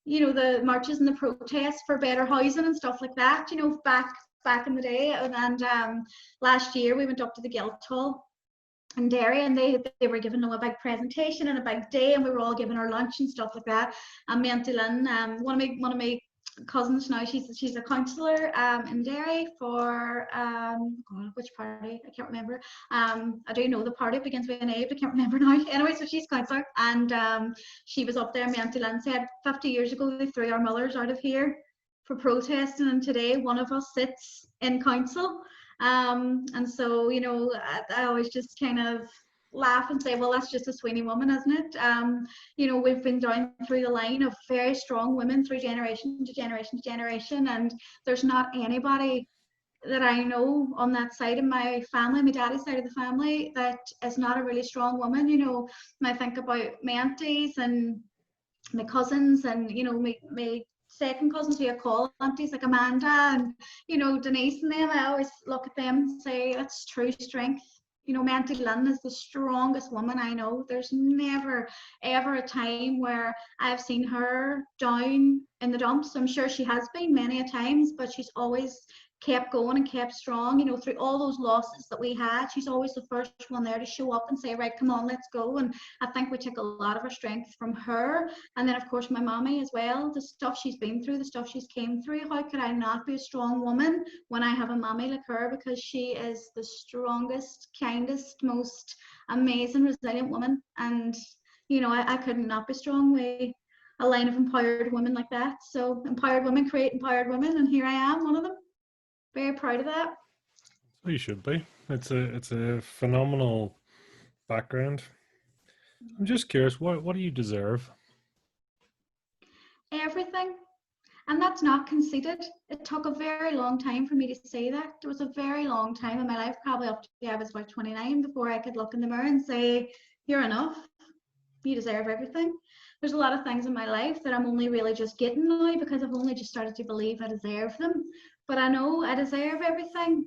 you know, the marches and the protests for better housing and stuff like that, you know, back in the day. And last year we went up to the Guildhall in Derry, and they were giving them a big presentation and a big day, and we were all giving our lunch and stuff like that. And my Auntie Lynn, one of my cousins now, she's a councillor in Derry for God, which party? I can't remember. I do know the party begins with an A, but I can't remember now. Anyway, so she's councillor, and she was up there. My Auntie Lynn said 50 years ago they threw our mothers out of here for protesting, and today one of us sits in council. And so, you know, I always just kind of laugh and say, well, that's just a Sweeney woman, isn't it? You know, we've been down through the line of very strong women through generation to generation to generation, and there's not anybody that I know on that side of my family, my daddy's side of the family, that is not a really strong woman. You know, when I think about my aunties and my cousins, and, you know, my second cousins who I call aunties, like Amanda and, you know, Denise and them, I always look at them and say, that's true strength. You know, my Auntie Lynn is the strongest woman I know. There's never, ever a time where I've seen her down in the dumps. I'm sure she has been many a times, but she's always kept going and kept strong. You know, through all those losses that we had, she's always the first one there to show up and say, right, come on, let's go. And I think we took a lot of our strength from her. And then, of course, my mommy as well, the stuff she's been through, the stuff she's came through. How could I not be a strong woman when I have a mommy like her? Because she is the strongest, kindest, most amazing, resilient woman. And, you know, I couldn't not be strong with a line of empowered women like that. So empowered women create empowered women, and here I am, one of them. Very proud of that. Well, you should be. It's a phenomenal background. I'm just curious, what do you deserve? Everything. And that's not conceited. It took a very long time for me to say that. There was a very long time in my life, probably up to I was about 29, before I could look in the mirror and say, you're enough. You deserve everything. There's a lot of things in my life that I'm only really just getting now, because I've only just started to believe I deserve them. But I know I deserve everything.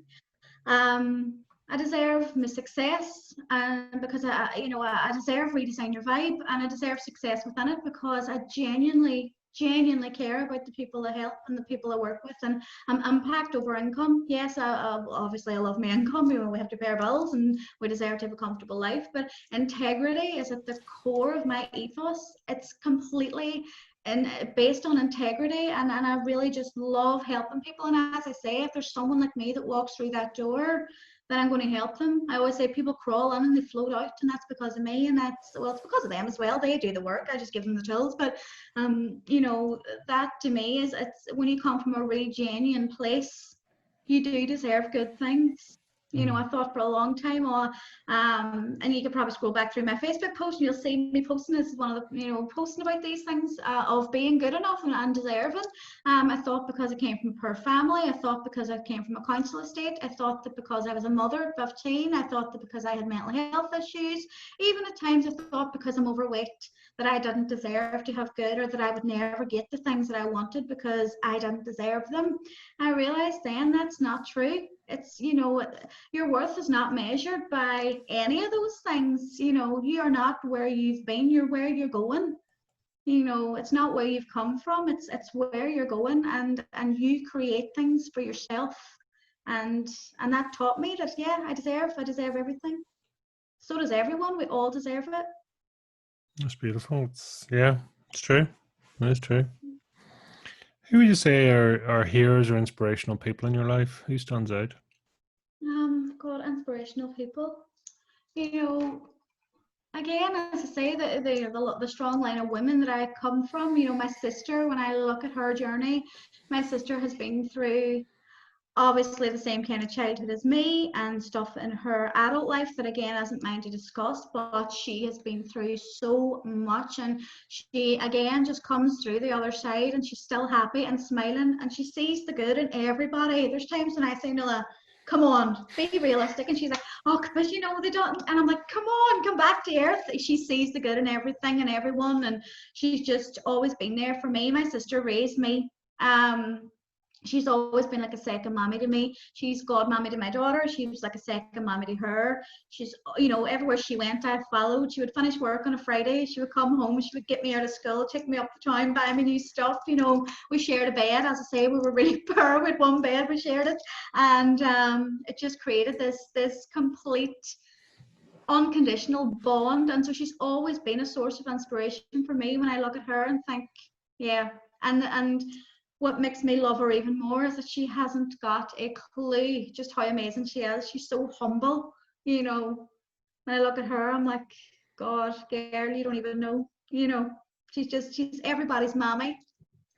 I deserve my success, and because I deserve Redesign Your Vibe, and I deserve success within it, because I genuinely genuinely care about the people I help and the people I work with, and I'm impact over income. Yes, obviously I love my income. We have to pay our bills and we deserve to have a comfortable life, but integrity is at the core of my ethos. It's completely and based on integrity, and I really just love helping people. And as I say, if there's someone like me that walks through that door, then I'm going to help them. I always say people crawl in and they float out, and that's because of me, and it's because of them as well. They do the work, I just give them the tools. But that to me is, it's when you come from a really genuine place, you do deserve good things. I thought for a long time, and you could probably scroll back through my Facebook post and you'll see me posting this, one of the, posting about these things of being good enough and deserving. I thought because I came from a poor family, I thought because I came from a council estate, I thought that because I was a mother at 15, I thought that because I had mental health issues, even at times I thought because I'm overweight, that I didn't deserve to have good, or that I would never get the things that I wanted because I didn't deserve them. I realized then that's not true. It's, your worth is not measured by any of those things. You are not where you've been, you're where you're going. It's not where you've come from, it's where you're going, and you create things for yourself. And that taught me that, yeah, I deserve everything. So does everyone. We all deserve it. That's beautiful. It's true. It is true. Who would you say are heroes or inspirational people in your life? Who stands out? God, inspirational people. Again, as I say, the strong line of women that I come from. My sister. When I look at her journey, my sister has been through obviously the same kind of childhood as me and stuff in her adult life that again isn't mine to discuss, but she has been through so much, and she again just comes through the other side, and she's still happy and smiling, and she sees the good in everybody. There's times when I say, Nola, come on, be realistic, and she's like, oh, but they don't, and I'm like, come on, come back to earth. She sees the good in everything and everyone, and she's just always been there for me. My sister raised me. She's always been like a second mommy to me. She's godmommy to my daughter. She was like a second mommy to her. She's, everywhere she went, I followed. She would finish work on a Friday. She would come home. She would get me out of school, take me up the town, buy me new stuff. We shared a bed. As I say, we were really poor with one bed. We shared it, and it just created this complete unconditional bond. And so she's always been a source of inspiration for me when I look at her and think, yeah, and what makes me love her even more is that she hasn't got a clue just how amazing she is. She's so humble. When I look at her, I'm like, God, girl, you don't even know. She's everybody's mommy,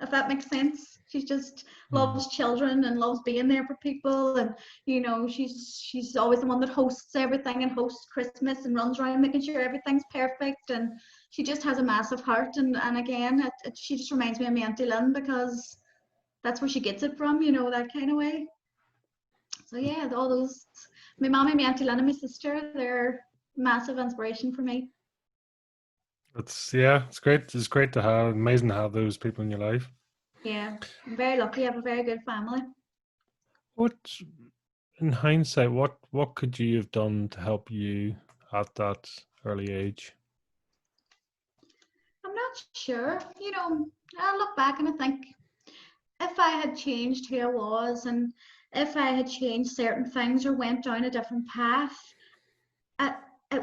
if that makes sense. She just loves children and loves being there for people, and she's always the one that hosts everything and hosts Christmas and runs around making sure everything's perfect, and she just has a massive heart. And again, she just reminds me of my Auntie Lynn, because that's where she gets it from, that kind of way. So yeah, all those, my mom and my Auntie Lynn and my sister, they're massive inspiration for me. It's great. It's great to have, amazing to have those people in your life. Yeah, I'm very lucky. I have a very good family. What, in hindsight, what could you have done to help you at that early age? I'm not sure. I look back and I think, if I had changed who I was, and if I had changed certain things or went down a different path, I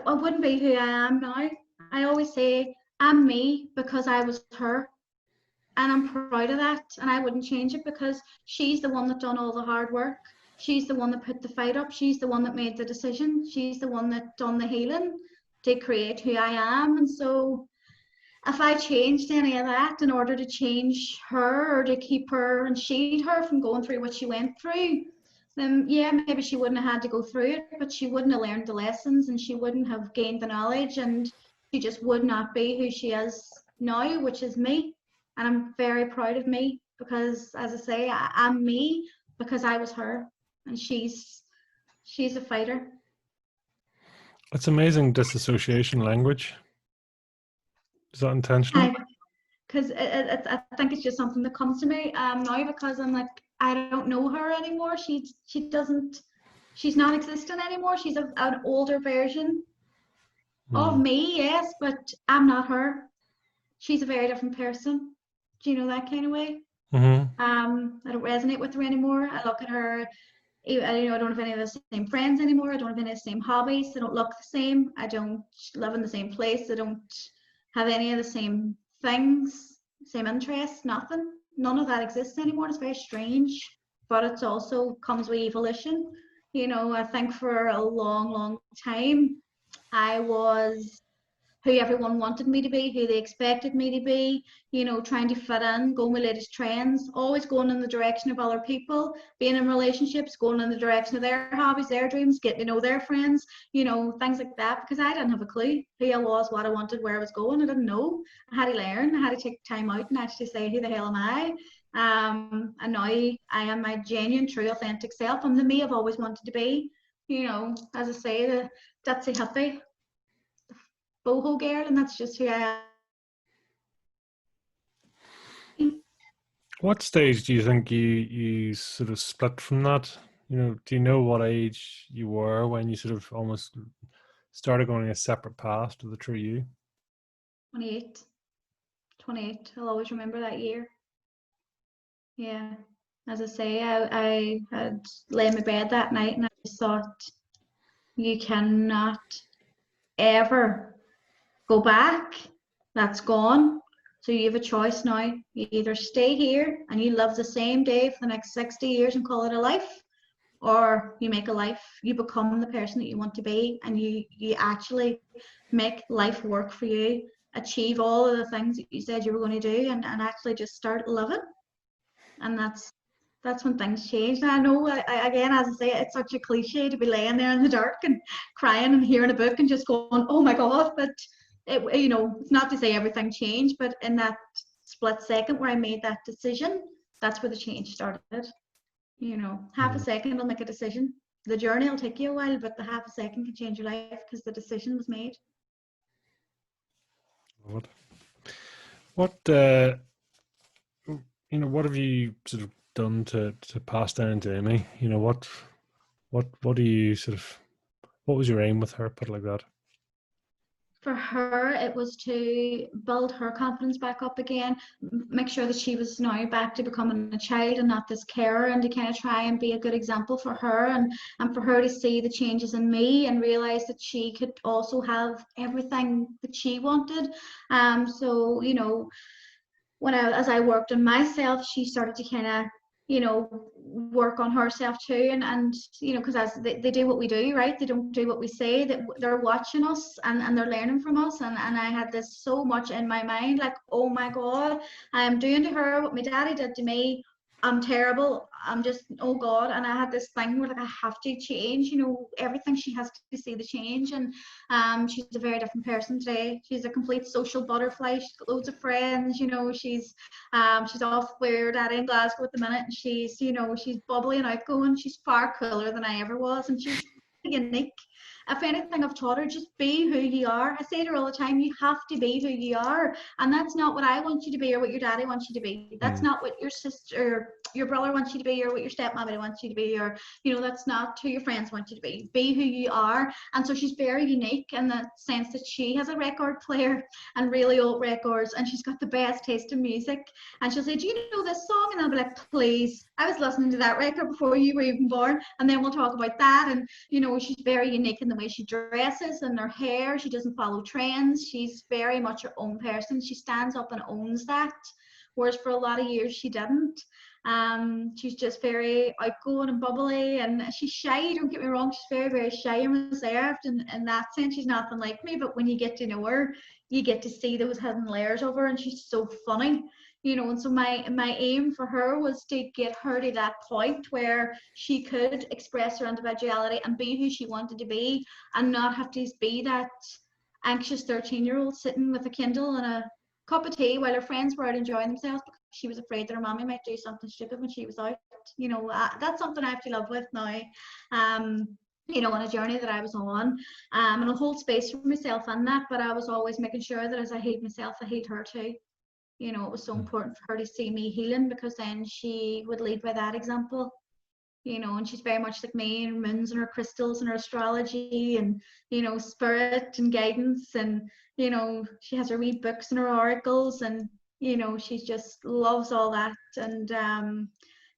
wouldn't be who I am now. I always say I'm me because I was her, and I'm proud of that, and I wouldn't change it, because she's the one that done all the hard work. She's the one that put the fight up. She's the one that made the decision. She's the one that done the healing to create who I am. And so if I changed any of that in order to change her or to keep her and shield her from going through what she went through, then yeah, maybe she wouldn't have had to go through it, but she wouldn't have learned the lessons, and she wouldn't have gained the knowledge, and she just would not be who she is now, which is me. And I'm very proud of me, because as I say, I'm me because I was her, and she's a fighter. It's amazing, disassociation language. Is that intentional? Because I think it's just something that comes to me now, because I'm like, I don't know her anymore. She's not existing anymore. She's an older version of me, yes, but I'm not her. She's a very different person. Do you know that kind of way? Mm-hmm. I don't resonate with her anymore. I look at her, I don't have any of the same friends anymore. I don't have any of the same hobbies. I don't look the same. I don't live in the same place. I don't have any of the same things, same interests, nothing. None of that exists anymore. It's very strange, but it also comes with evolution. I think for a long, long time, I was who everyone wanted me to be, who they expected me to be, trying to fit in, going with latest trends, always going in the direction of other people, being in relationships, going in the direction of their hobbies, their dreams, getting to know their friends, things like that, because I didn't have a clue who I was, what I wanted, where I was going. I didn't know. I had to learn. I had to take time out and actually say, who the hell am I? And now I am my genuine, true, authentic self. I'm the me I've always wanted to be. As I say, the Ditsy hippie boho girl, and that's just who I am. What stage do you think you sort of split from that? Do you know what age you were when you sort of almost started going a separate path to the true you? 28. 28. I'll always remember that year. Yeah. As I say, I had lay in my bed that night and I just thought, you cannot ever go back. That's gone. So you have a choice now. You either stay here and you live the same day for the next 60 years and call it a life, or you make a life, you become the person that you want to be, and you actually make life work for you, achieve all of the things that you said you were going to do, and actually just start living. And that's when things change. And I know, again, as I say, it's such a cliche to be laying there in the dark and crying and hearing a book and just going, oh my God. But it's not to say everything changed, but in that split second where I made that decision, that's where the change started. Half a Mm. second will make a decision. The journey will take you a while, but the half a second can change your life because the decision was made. What? What? What have you sort of done to pass down to Amy? What do you sort of? What was your aim with her? Put it like that. For her, it was to build her confidence back up again, make sure that she was now back to becoming a child and not this carer, and to kind of try and be a good example for her, and for her to see the changes in me and realize that she could also have everything that she wanted. So as I worked on myself, she started to kind of, work on herself too. And because as they do what we do, right? They don't do what we say, that they're watching us and they're learning from us. And I had this so much in my mind, like, oh my God, I am doing to her what my daddy did to me. I'm terrible. I'm just, oh God. And I had this thing where, like, I have to change, everything. She has to see the change. And she's a very different person today. She's a complete social butterfly. She's got loads of friends. She's off where Daddy in Glasgow at the minute, and she's bubbly and outgoing. She's far cooler than I ever was, and she's unique. If anything, I've taught her, just be who you are. I say to her all the time, you have to be who you are, and that's not what I want you to be or what your daddy wants you to be. That's Mm. not what your sister, your brother wants you to be, or what your stepmommy wants you to be, or that's not who your friends want you to be. Be who you are. And so she's very unique in the sense that she has a record player and really old records, and she's got the best taste in music. And she'll say, do you know this song? And I'll be like, please, I was listening to that record before you were even born. And then we'll talk about that. And she's very unique in the way she dresses and her hair. She doesn't follow trends. She's very much her own person. She stands up and owns that, whereas for a lot of years she didn't. She's just very outgoing and bubbly, and she's shy. Don't get me wrong, she's very, very shy and reserved, and in that sense she's nothing like me. But when you get to know her, you get to see those hidden layers of her, and she's so funny. And so my aim for her was to get her to that point where she could express her individuality and be who she wanted to be, and not have to be that anxious 13-year-old sitting with a Kindle and a cup of tea while her friends were out enjoying themselves because she was afraid that her mommy might do something stupid when she was out. That's something I have to live with now. On a journey that I was on, and I'll hold space for myself in that, but I was always making sure that as I healed myself, I healed her too. It was so important for her to see me healing, because then she would lead by that example. And she's very much like me, and her moons and her crystals and her astrology and, spirit and guidance. And, she has her wee books and her oracles. And, You know, she just loves all that, and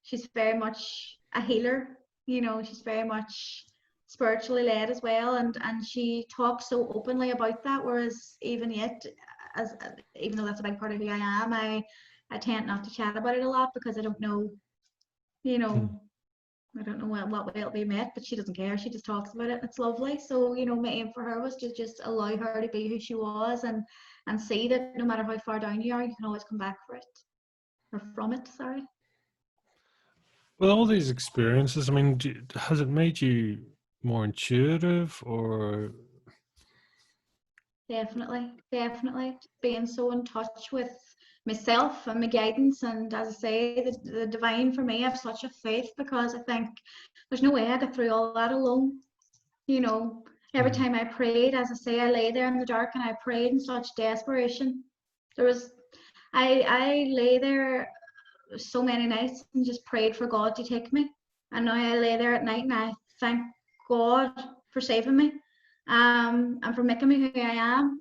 she's very much a healer. You know, she's very much spiritually led as well, and she talks so openly about that. Whereas even yet, as even though that's a big part of who I am, I tend not to chat about it a lot because I don't know, you know, I don't know what way it'll be met, but she doesn't care. She just talks about it. It's lovely. So, you know, my aim for her was to just allow her to be who she was, and see that no matter how far down you are, you can always come back for it, or from it, sorry. With all these experiences, I mean, has it made you more intuitive, or? Definitely. Being so in touch with myself and my guidance, and as I say, the divine for me, I have such a faith because I think there's no way I got through all that alone. You know, every time I prayed, as I say, I lay there in the dark and I prayed in such desperation. There was, I lay there so many nights and just prayed for God to take me. And now I lay there at night and I thank God for saving me, and for making me who I am.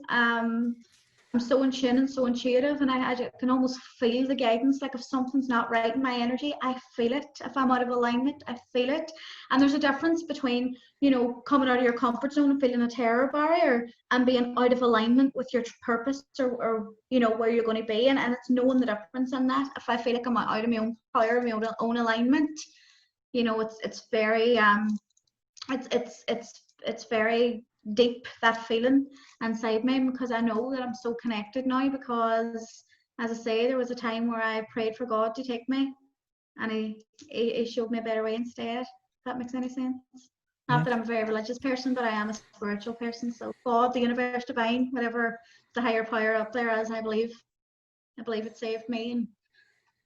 I'm so in tune and so intuitive, and I can almost feel the guidance. Like if something's not right in my energy, I feel it. If I'm out of alignment, I feel it. And there's a difference between, you know, coming out of your comfort zone and feeling a terror barrier, and being out of alignment with your purpose, or you know, where you're going to be. And it's knowing the difference in that. If I feel like I'm out of my own power, my own alignment, you know, it's very it's very deep, that feeling inside me, because I know that I'm so connected now. Because as I say, there was a time where I prayed for God to take me, and he showed me a better way instead, if that makes any sense. Not that I'm a very religious person, but I am a spiritual person. So God, the universe, divine, whatever the higher power up there is, I believe it saved me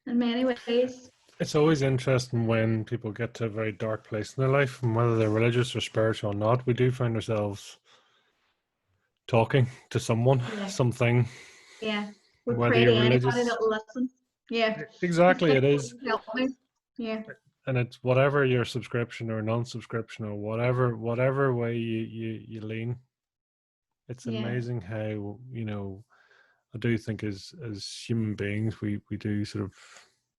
in many ways. It's always interesting when people get to a very dark place in their life, and whether they're religious or spiritual or not, we do find ourselves talking to someone, Yeah. something. Yeah. We Whether pray to you're anybody religious, that will listen. Yeah. It's exactly, like, it is, help me. Yeah. and it's whatever your subscription or non-subscription or whatever way you lean. It's Yeah. amazing how, you know, I do think as human beings we do sort of,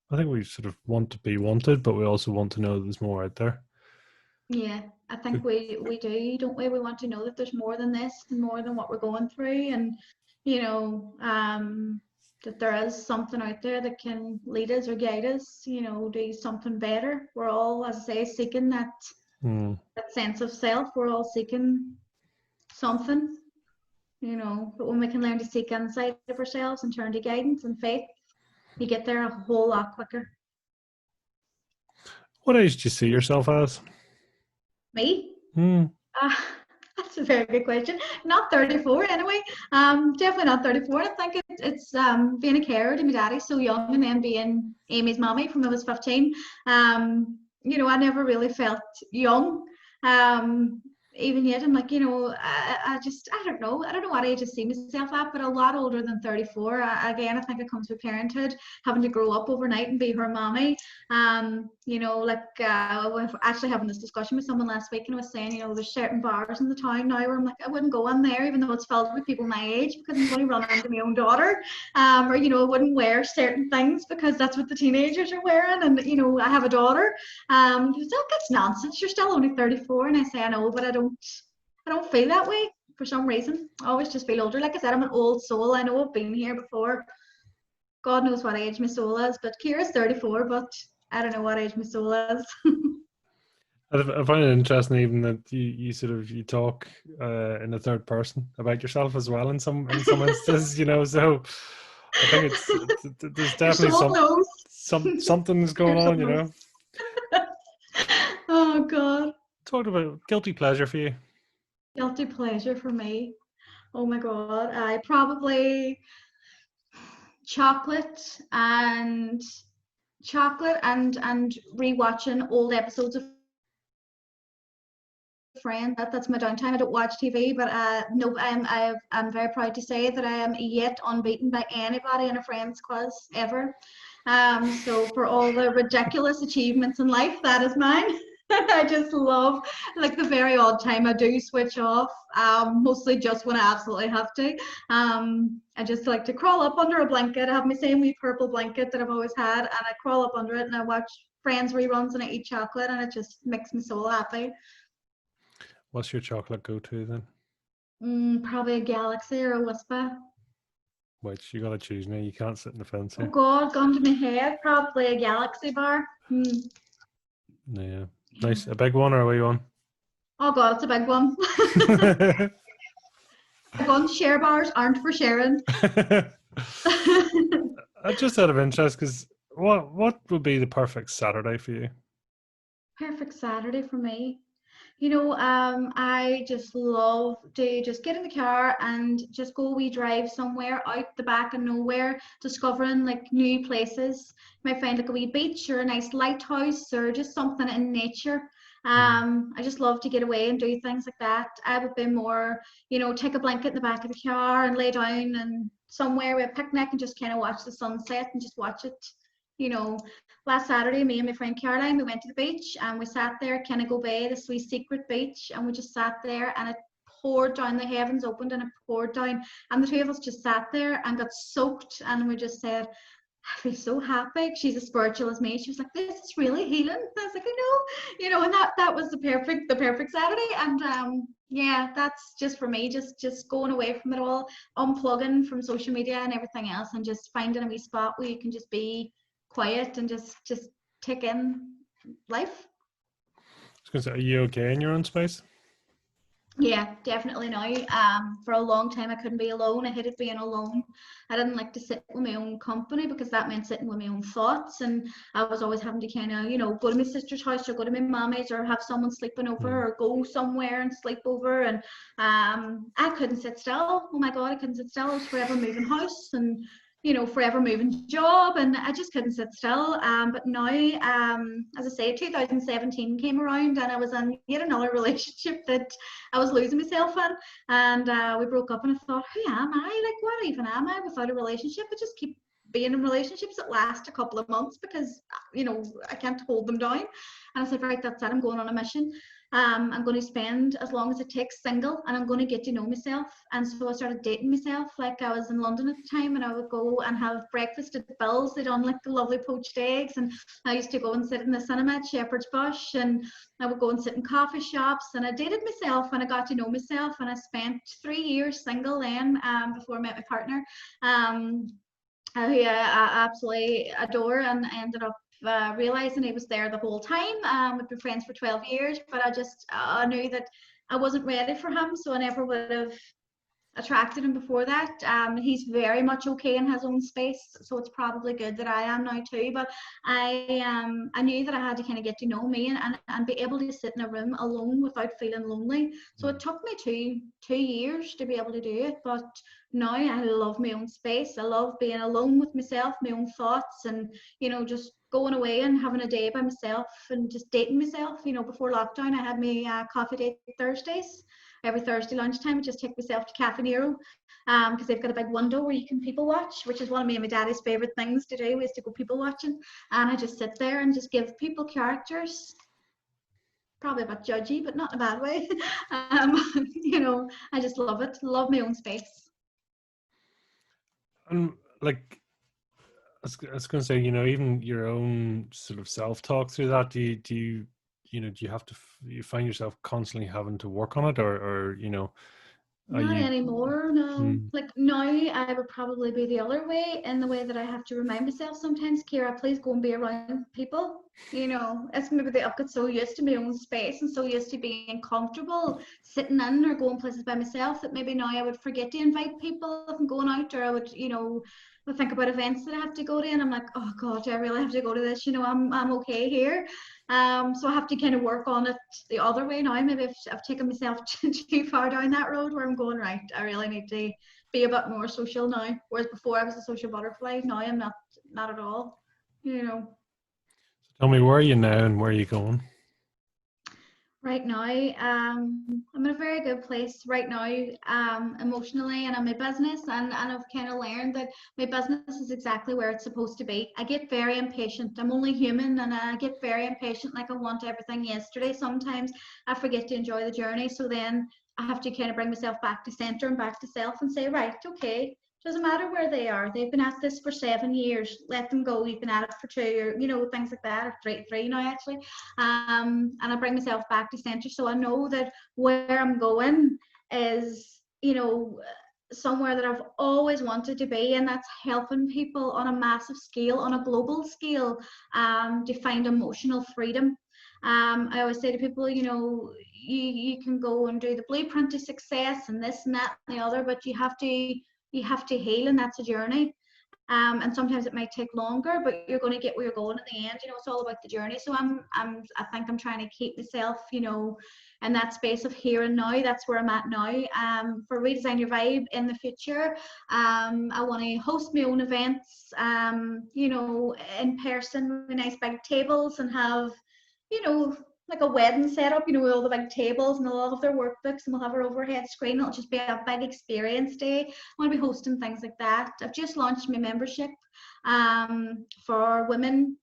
I think we sort of want to be wanted, but we also want to know that there's more out there. Yeah. I think we do, don't we? We want to know that there's more than this and more than what we're going through, and you know, that there is something out there that can lead us or guide us, you know, do something better. We're all, as I say, seeking that sense of self. We're all seeking something, you know, but when we can learn to seek inside of ourselves and turn to guidance and faith, you get there a whole lot quicker. What age do you see yourself as? Me? Hmm. Uh, that's a very good question. Not 34 anyway. Definitely not 34. I think it's being a carer to my daddy so young, and then being Amy's mommy from I was 15. You know, I never really felt young. Um, Even yet, I'm like, you know, I don't know. I don't know what age I see myself at, but a lot older than 34. Again, I think it comes with parenthood, having to grow up overnight and be her mommy. You know, like I was actually having this discussion with someone last week, and I was saying, you know, there's certain bars in the town now where I'm like, I wouldn't go in there, even though it's filled with people my age, because I'm going to run into my own daughter. Or you know, I wouldn't wear certain things because that's what the teenagers are wearing, and you know, I have a daughter. He's like, that's nonsense. You're still only 34, and I say, I know, but I don't feel that way for some reason. I always just feel older. Like I said, I'm an old soul. I know I've been here before. God knows what age my soul is, but Kira's 34, but I don't know what age my soul is. I find it interesting even that you sort of you talk in the third person about yourself as well in some instances, you know. So I think there's Your definitely soul knows. something's going Your soul on, you knows. know. Oh God. Talk about guilty pleasure for you. Guilty pleasure for me. Oh my God. I probably chocolate and and rewatching old episodes of Friends. That's my downtime. I don't watch TV, but no, I'm very proud to say that I am yet unbeaten by anybody in a Friends quiz ever. So for all the ridiculous achievements in life, that is mine. I just love, like, the very odd time I do switch off, mostly just when I absolutely have to. I just like to crawl up under a blanket. I have my same wee purple blanket that I've always had, and I crawl up under it and I watch Friends reruns and I eat chocolate, and it just makes me so happy. What's your chocolate go-to then? Probably a Galaxy or a Whisper. Which you gotta choose now. You can't sit in the fence Oh here. God, gone to my head. Probably a Galaxy bar. Yeah. Yeah. Nice. A big one or a wee one? Oh God, it's a big one. Big ones. Share bars aren't for sharing. Just out of interest, because what would be the perfect Saturday for you? Perfect Saturday for me. I just love to just get in the car and just go we drive somewhere out the back of nowhere, discovering like new places. You might find like a wee beach or a nice lighthouse or just something in nature. I just love to get away and do things like that. I would be more, take a blanket in the back of the car and lay down and somewhere with a picnic and just kind of watch the sunset and just watch it. You know, Last Saturday, me and my friend Caroline, we went to the beach and we sat there, Kennego Bay, this wee secret beach, and we just sat there and it poured down, the heavens opened and it poured down. And the two of us just sat there and got soaked and we just said, I feel so happy. She's as spiritual as me. She was like, "This is really healing." And I was like, "I know," and that was the perfect Saturday. And yeah, that's just for me, just going away from it all, unplugging from social media and everything else, and just finding a wee spot where you can just be quiet and just take in life. I was gonna say, are you okay in your own space? Yeah, definitely now. For a long time I couldn't be alone. I hated being alone. I didn't like to sit with my own company because that meant sitting with my own thoughts, and I was always having to kind of, go to my sister's house or go to my mommy's or have someone sleeping over Mm. or go somewhere and sleep over. And I couldn't sit still. Oh my God, I couldn't sit still. I was forever moving house and forever moving job, and I just couldn't sit still. But now, as I say, 2017 came around, and I was in yet another relationship that I was losing myself in, and we broke up. And I thought, who am I? Like, what even am I without a relationship? I just keep being in relationships that last a couple of months because I can't hold them down. And I said, right, that's it. I'm going on a mission. I'm going to spend as long as it takes single, and I'm going to get to know myself. And so I started dating myself. Like, I was in London at the time, and I would go and have breakfast at Bill's. They'd on like the lovely poached eggs, and I used to go and sit in the cinema at Shepherd's Bush, and I would go and sit in coffee shops, and I dated myself, and I got to know myself. And I spent 3 years single then, before I met my partner, who I absolutely adore, and I ended up realizing he was there the whole time. We've been friends for 12 years, but I knew that I wasn't ready for him, so I never would have attracted him before that. He's very much okay in his own space, so it's probably good that I am now too. But I knew that I had to kind of get to know me and be able to sit in a room alone without feeling lonely. So it took me two years to be able to do it, but now I love my own space. I love being alone with myself, my own thoughts, and just going away and having a day by myself and just dating myself. Before lockdown, I had my coffee date Thursdays. Every Thursday lunchtime, I just take myself to Cafe Nero because they've got a big window where you can people watch, which is one of me and my daddy's favorite things to do, is to go people watching. And I just sit there and just give people characters. Probably a bit judgy, but not in a bad way. I just love it. Love my own space. And like, I was going to say, even your own sort of self-talk through that, do you have to, you find yourself constantly having to work on it, or are Not you? anymore, no. Mm. Like now, I would probably be the other way, in the way that I have to remind myself sometimes, Ciara, please go and be around people. It's maybe that I've got so used to my own space and so used to being comfortable sitting in or going places by myself that maybe now I would forget to invite people if I'm going out, or I would, think about events that I have to go to, and I'm like, oh God, do I really have to go to this? I'm okay here. So I have to kind of work on it the other way now. Maybe I've taken myself too far down that road where I'm going, right, I really need to be a bit more social now. Whereas before I was a social butterfly, now I'm not at all. Tell me, where are you now and where are you going? Right now, I'm in a very good place right now, emotionally and in my business, and I've kind of learned that my business is exactly where it's supposed to be. I get very impatient. I'm only human, and I get very impatient. Like, I want everything yesterday. Sometimes I forget to enjoy the journey. So then I have to kind of bring myself back to center and back to self and say, right, okay, doesn't matter where they are. They've been at this for 7 years. Let them go. You've been at it for 2, or things like that, or three now actually. And I bring myself back to center, so I know that where I'm going is, somewhere that I've always wanted to be, and that's helping people on a massive scale, on a global scale, to find emotional freedom. I always say to people, you can go and do the blueprint to success and this and that and the other, but you have to heal, and that's a journey. And sometimes it might take longer, but you're going to get where you're going in the end. It's all about the journey. So I think I'm trying to keep myself, in that space of here and now. That's where I'm at now. For Redesign Your Vibe in the future, I want to host my own events, in person with nice big tables, and have, like a wedding setup, with all the big tables, and they'll all have their workbooks, and we'll have our overhead screen. It'll just be a big experience day. I want to be hosting things like that. I've just launched my membership for women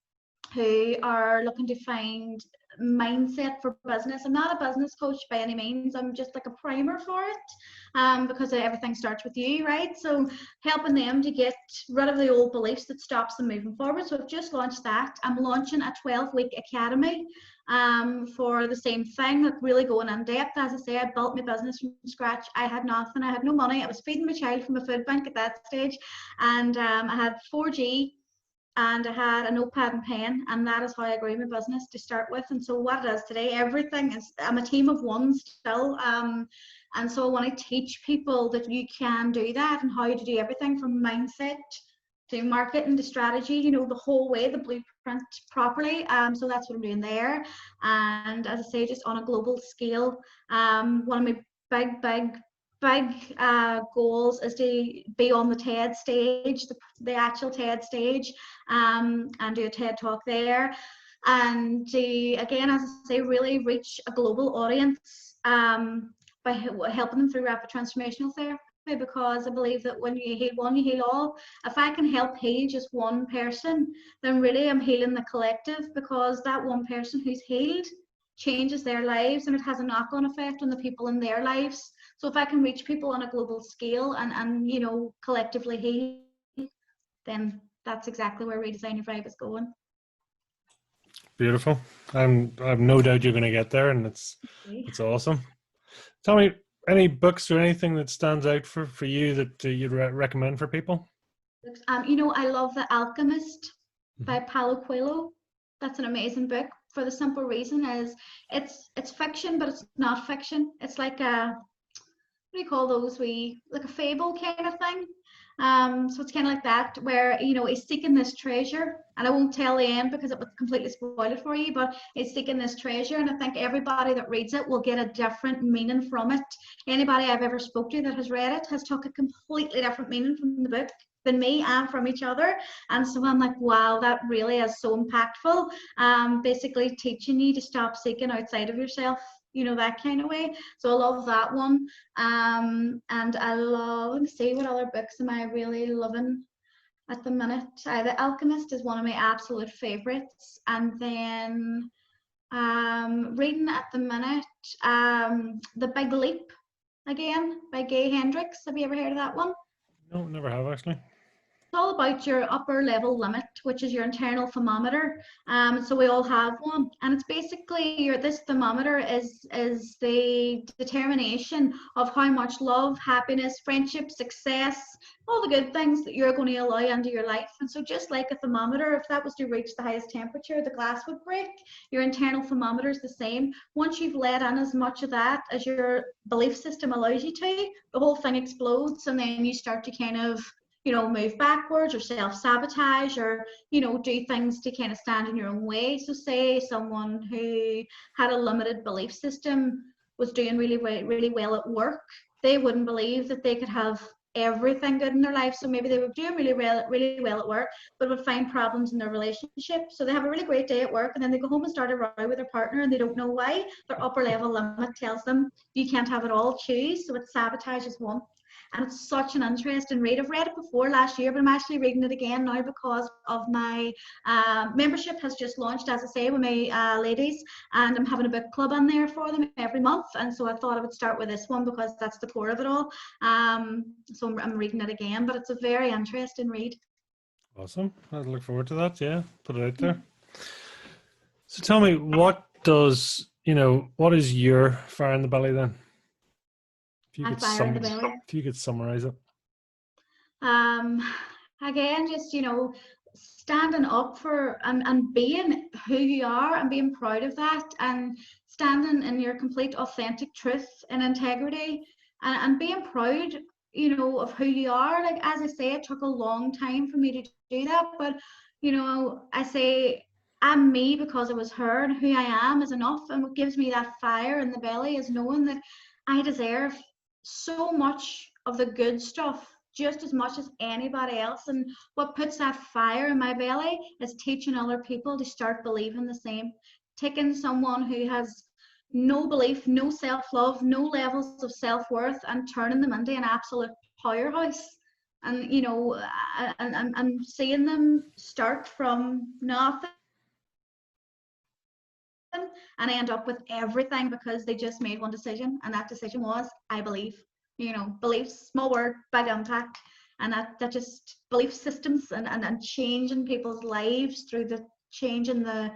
who are looking to find mindset for business. I'm not a business coach by any means. I'm just like a primer for it, because everything starts with you, right? So helping them to get rid of the old beliefs that stops them moving forward. So I've just launched that. I'm launching a 12-week academy for the same thing, like really going in depth. As I say, I built my business from scratch. I had nothing. I had no money. I was feeding my child from a food bank at that stage, and I had 4G, and I had a notepad and pen, and that is how I grew my business to start with. And so what it is today, everything is, I'm a team of one still, and so I want to teach people that you can do that, and how to do everything from mindset to marketing to strategy, the whole way, the blueprint properly. So that's what I'm doing there. And as I say, just on a global scale, one of my big goals is to be on the TED stage, the actual TED stage, and do a TED talk there, and to, again, as I say, really reach a global audience, by helping them through rapid transformational therapy, because I believe that when you heal one, you heal all. If I can help heal just one person, then really I'm healing the collective, because that one person who's healed changes their lives, and it has a knock-on effect on the people in their lives. So if I can reach people on a global scale and collectively heal, then that's exactly where Redesign Your Vibe is going. Beautiful. I have no doubt you're going to get there, and it's awesome. Tell me, any books or anything that stands out for you that you'd recommend for people? I love The Alchemist by Paulo Coelho. That's an amazing book, for the simple reason is it's fiction, but it's not fiction. It's like a, what do you call those, like a fable kind of thing. So it's kind of like that, where he's seeking this treasure, and I won't tell the end because it would completely spoil it for you, but he's seeking this treasure, and I think everybody that reads it will get a different meaning from it. Anybody I've ever spoke to that has read it has took a completely different meaning from the book than me and from each other. And so I'm like, wow, that really is so impactful. Basically teaching you to stop seeking outside of yourself, that kind of way. So I love that one. And I love, let me see, what other books am I really loving at the minute? The Alchemist is one of my absolute favorites. And then reading at the minute, The Big Leap, again, by Gay Hendricks. Have you ever heard of that one? No, never have actually. It's all about your upper level limit, which is your internal thermometer. So we all have one, and it's basically this thermometer is the determination of how much love, happiness, friendship, success, all the good things that you're going to allow into your life. And so just like a thermometer, if that was to reach the highest temperature, the glass would break. Your internal thermometer is the same. Once you've let in as much of that as your belief system allows you to, the whole thing explodes, and then you start to kind of move backwards or self-sabotage, or do things to kind of stand in your own way. So say someone who had a limited belief system was doing really well at work, they wouldn't believe that they could have everything good in their life. So maybe they were doing really well at work, but would find problems in their relationship. So they have a really great day at work, and then they go home and start a row with their partner, and they don't know why. Their upper level limit tells them you can't have it all, choose. So it sabotages one. And it's such an interesting read. I've read it before last year, but I'm actually reading it again now because of my membership has just launched, as I say, with my ladies, and I'm having a book club on there for them every month. And so I thought I would start with this one because that's the core of it all. So I'm reading it again, but it's a very interesting read. Awesome. I'd look forward to that. Yeah, put it out there. So tell me, what is your fire in the belly then? If you could summarize it. Again, just, standing up for and being who you are and being proud of that, and standing in your complete authentic truth and integrity, and being proud, of who you are. Like, as I say, it took a long time for me to do that, but, I say I'm me because I was her, and who I am is enough. And what gives me that fire in the belly is knowing that I deserve so much of the good stuff just as much as anybody else. And what puts that fire in my belly is teaching other people to start believing the same. Taking someone who has no belief, no self-love, no levels of self-worth, and turning them into an absolute powerhouse. And and seeing them start from nothing and end up with everything because they just made one decision, and that decision was, I believe. Beliefs, small word, big impact. And that just belief systems and changing people's lives through the changing the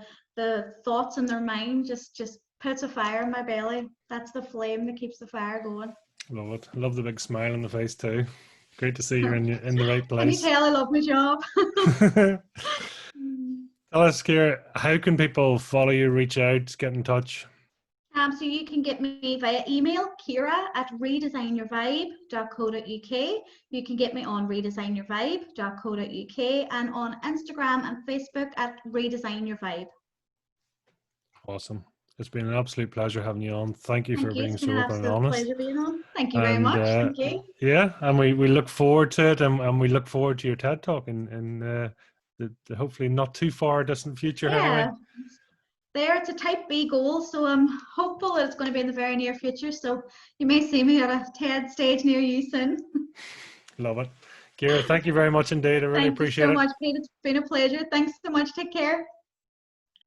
thoughts in their mind just puts a fire in my belly. That's the flame that keeps the fire going. Love it. I love the big smile on the face too. Great to see you're in the right place. Can you tell I love my job? Tell us, Ciara, how can people follow you, reach out, get in touch? So you can get me via email, ciara@redesignyourvibe.co.uk. You can get me on redesignyourvibe.co.uk, and on Instagram and Facebook at Redesign Your Vibe. Awesome. It's been an absolute pleasure having you on. Thank you for being so open and honest. Pleasure being on. Thank you very much. Thank you. Yeah, and we look forward to it, and we look forward to your TED Talk in the hopefully not too far distant future. Yeah. Anyway. It's a type B goal, so I'm hopeful that it's going to be in the very near future. So you may see me at a TED stage near you soon. Love it. Ciara, thank you very much indeed. I really appreciate it. Thank you so much, Pete. It's been a pleasure. Thanks so much. Take care.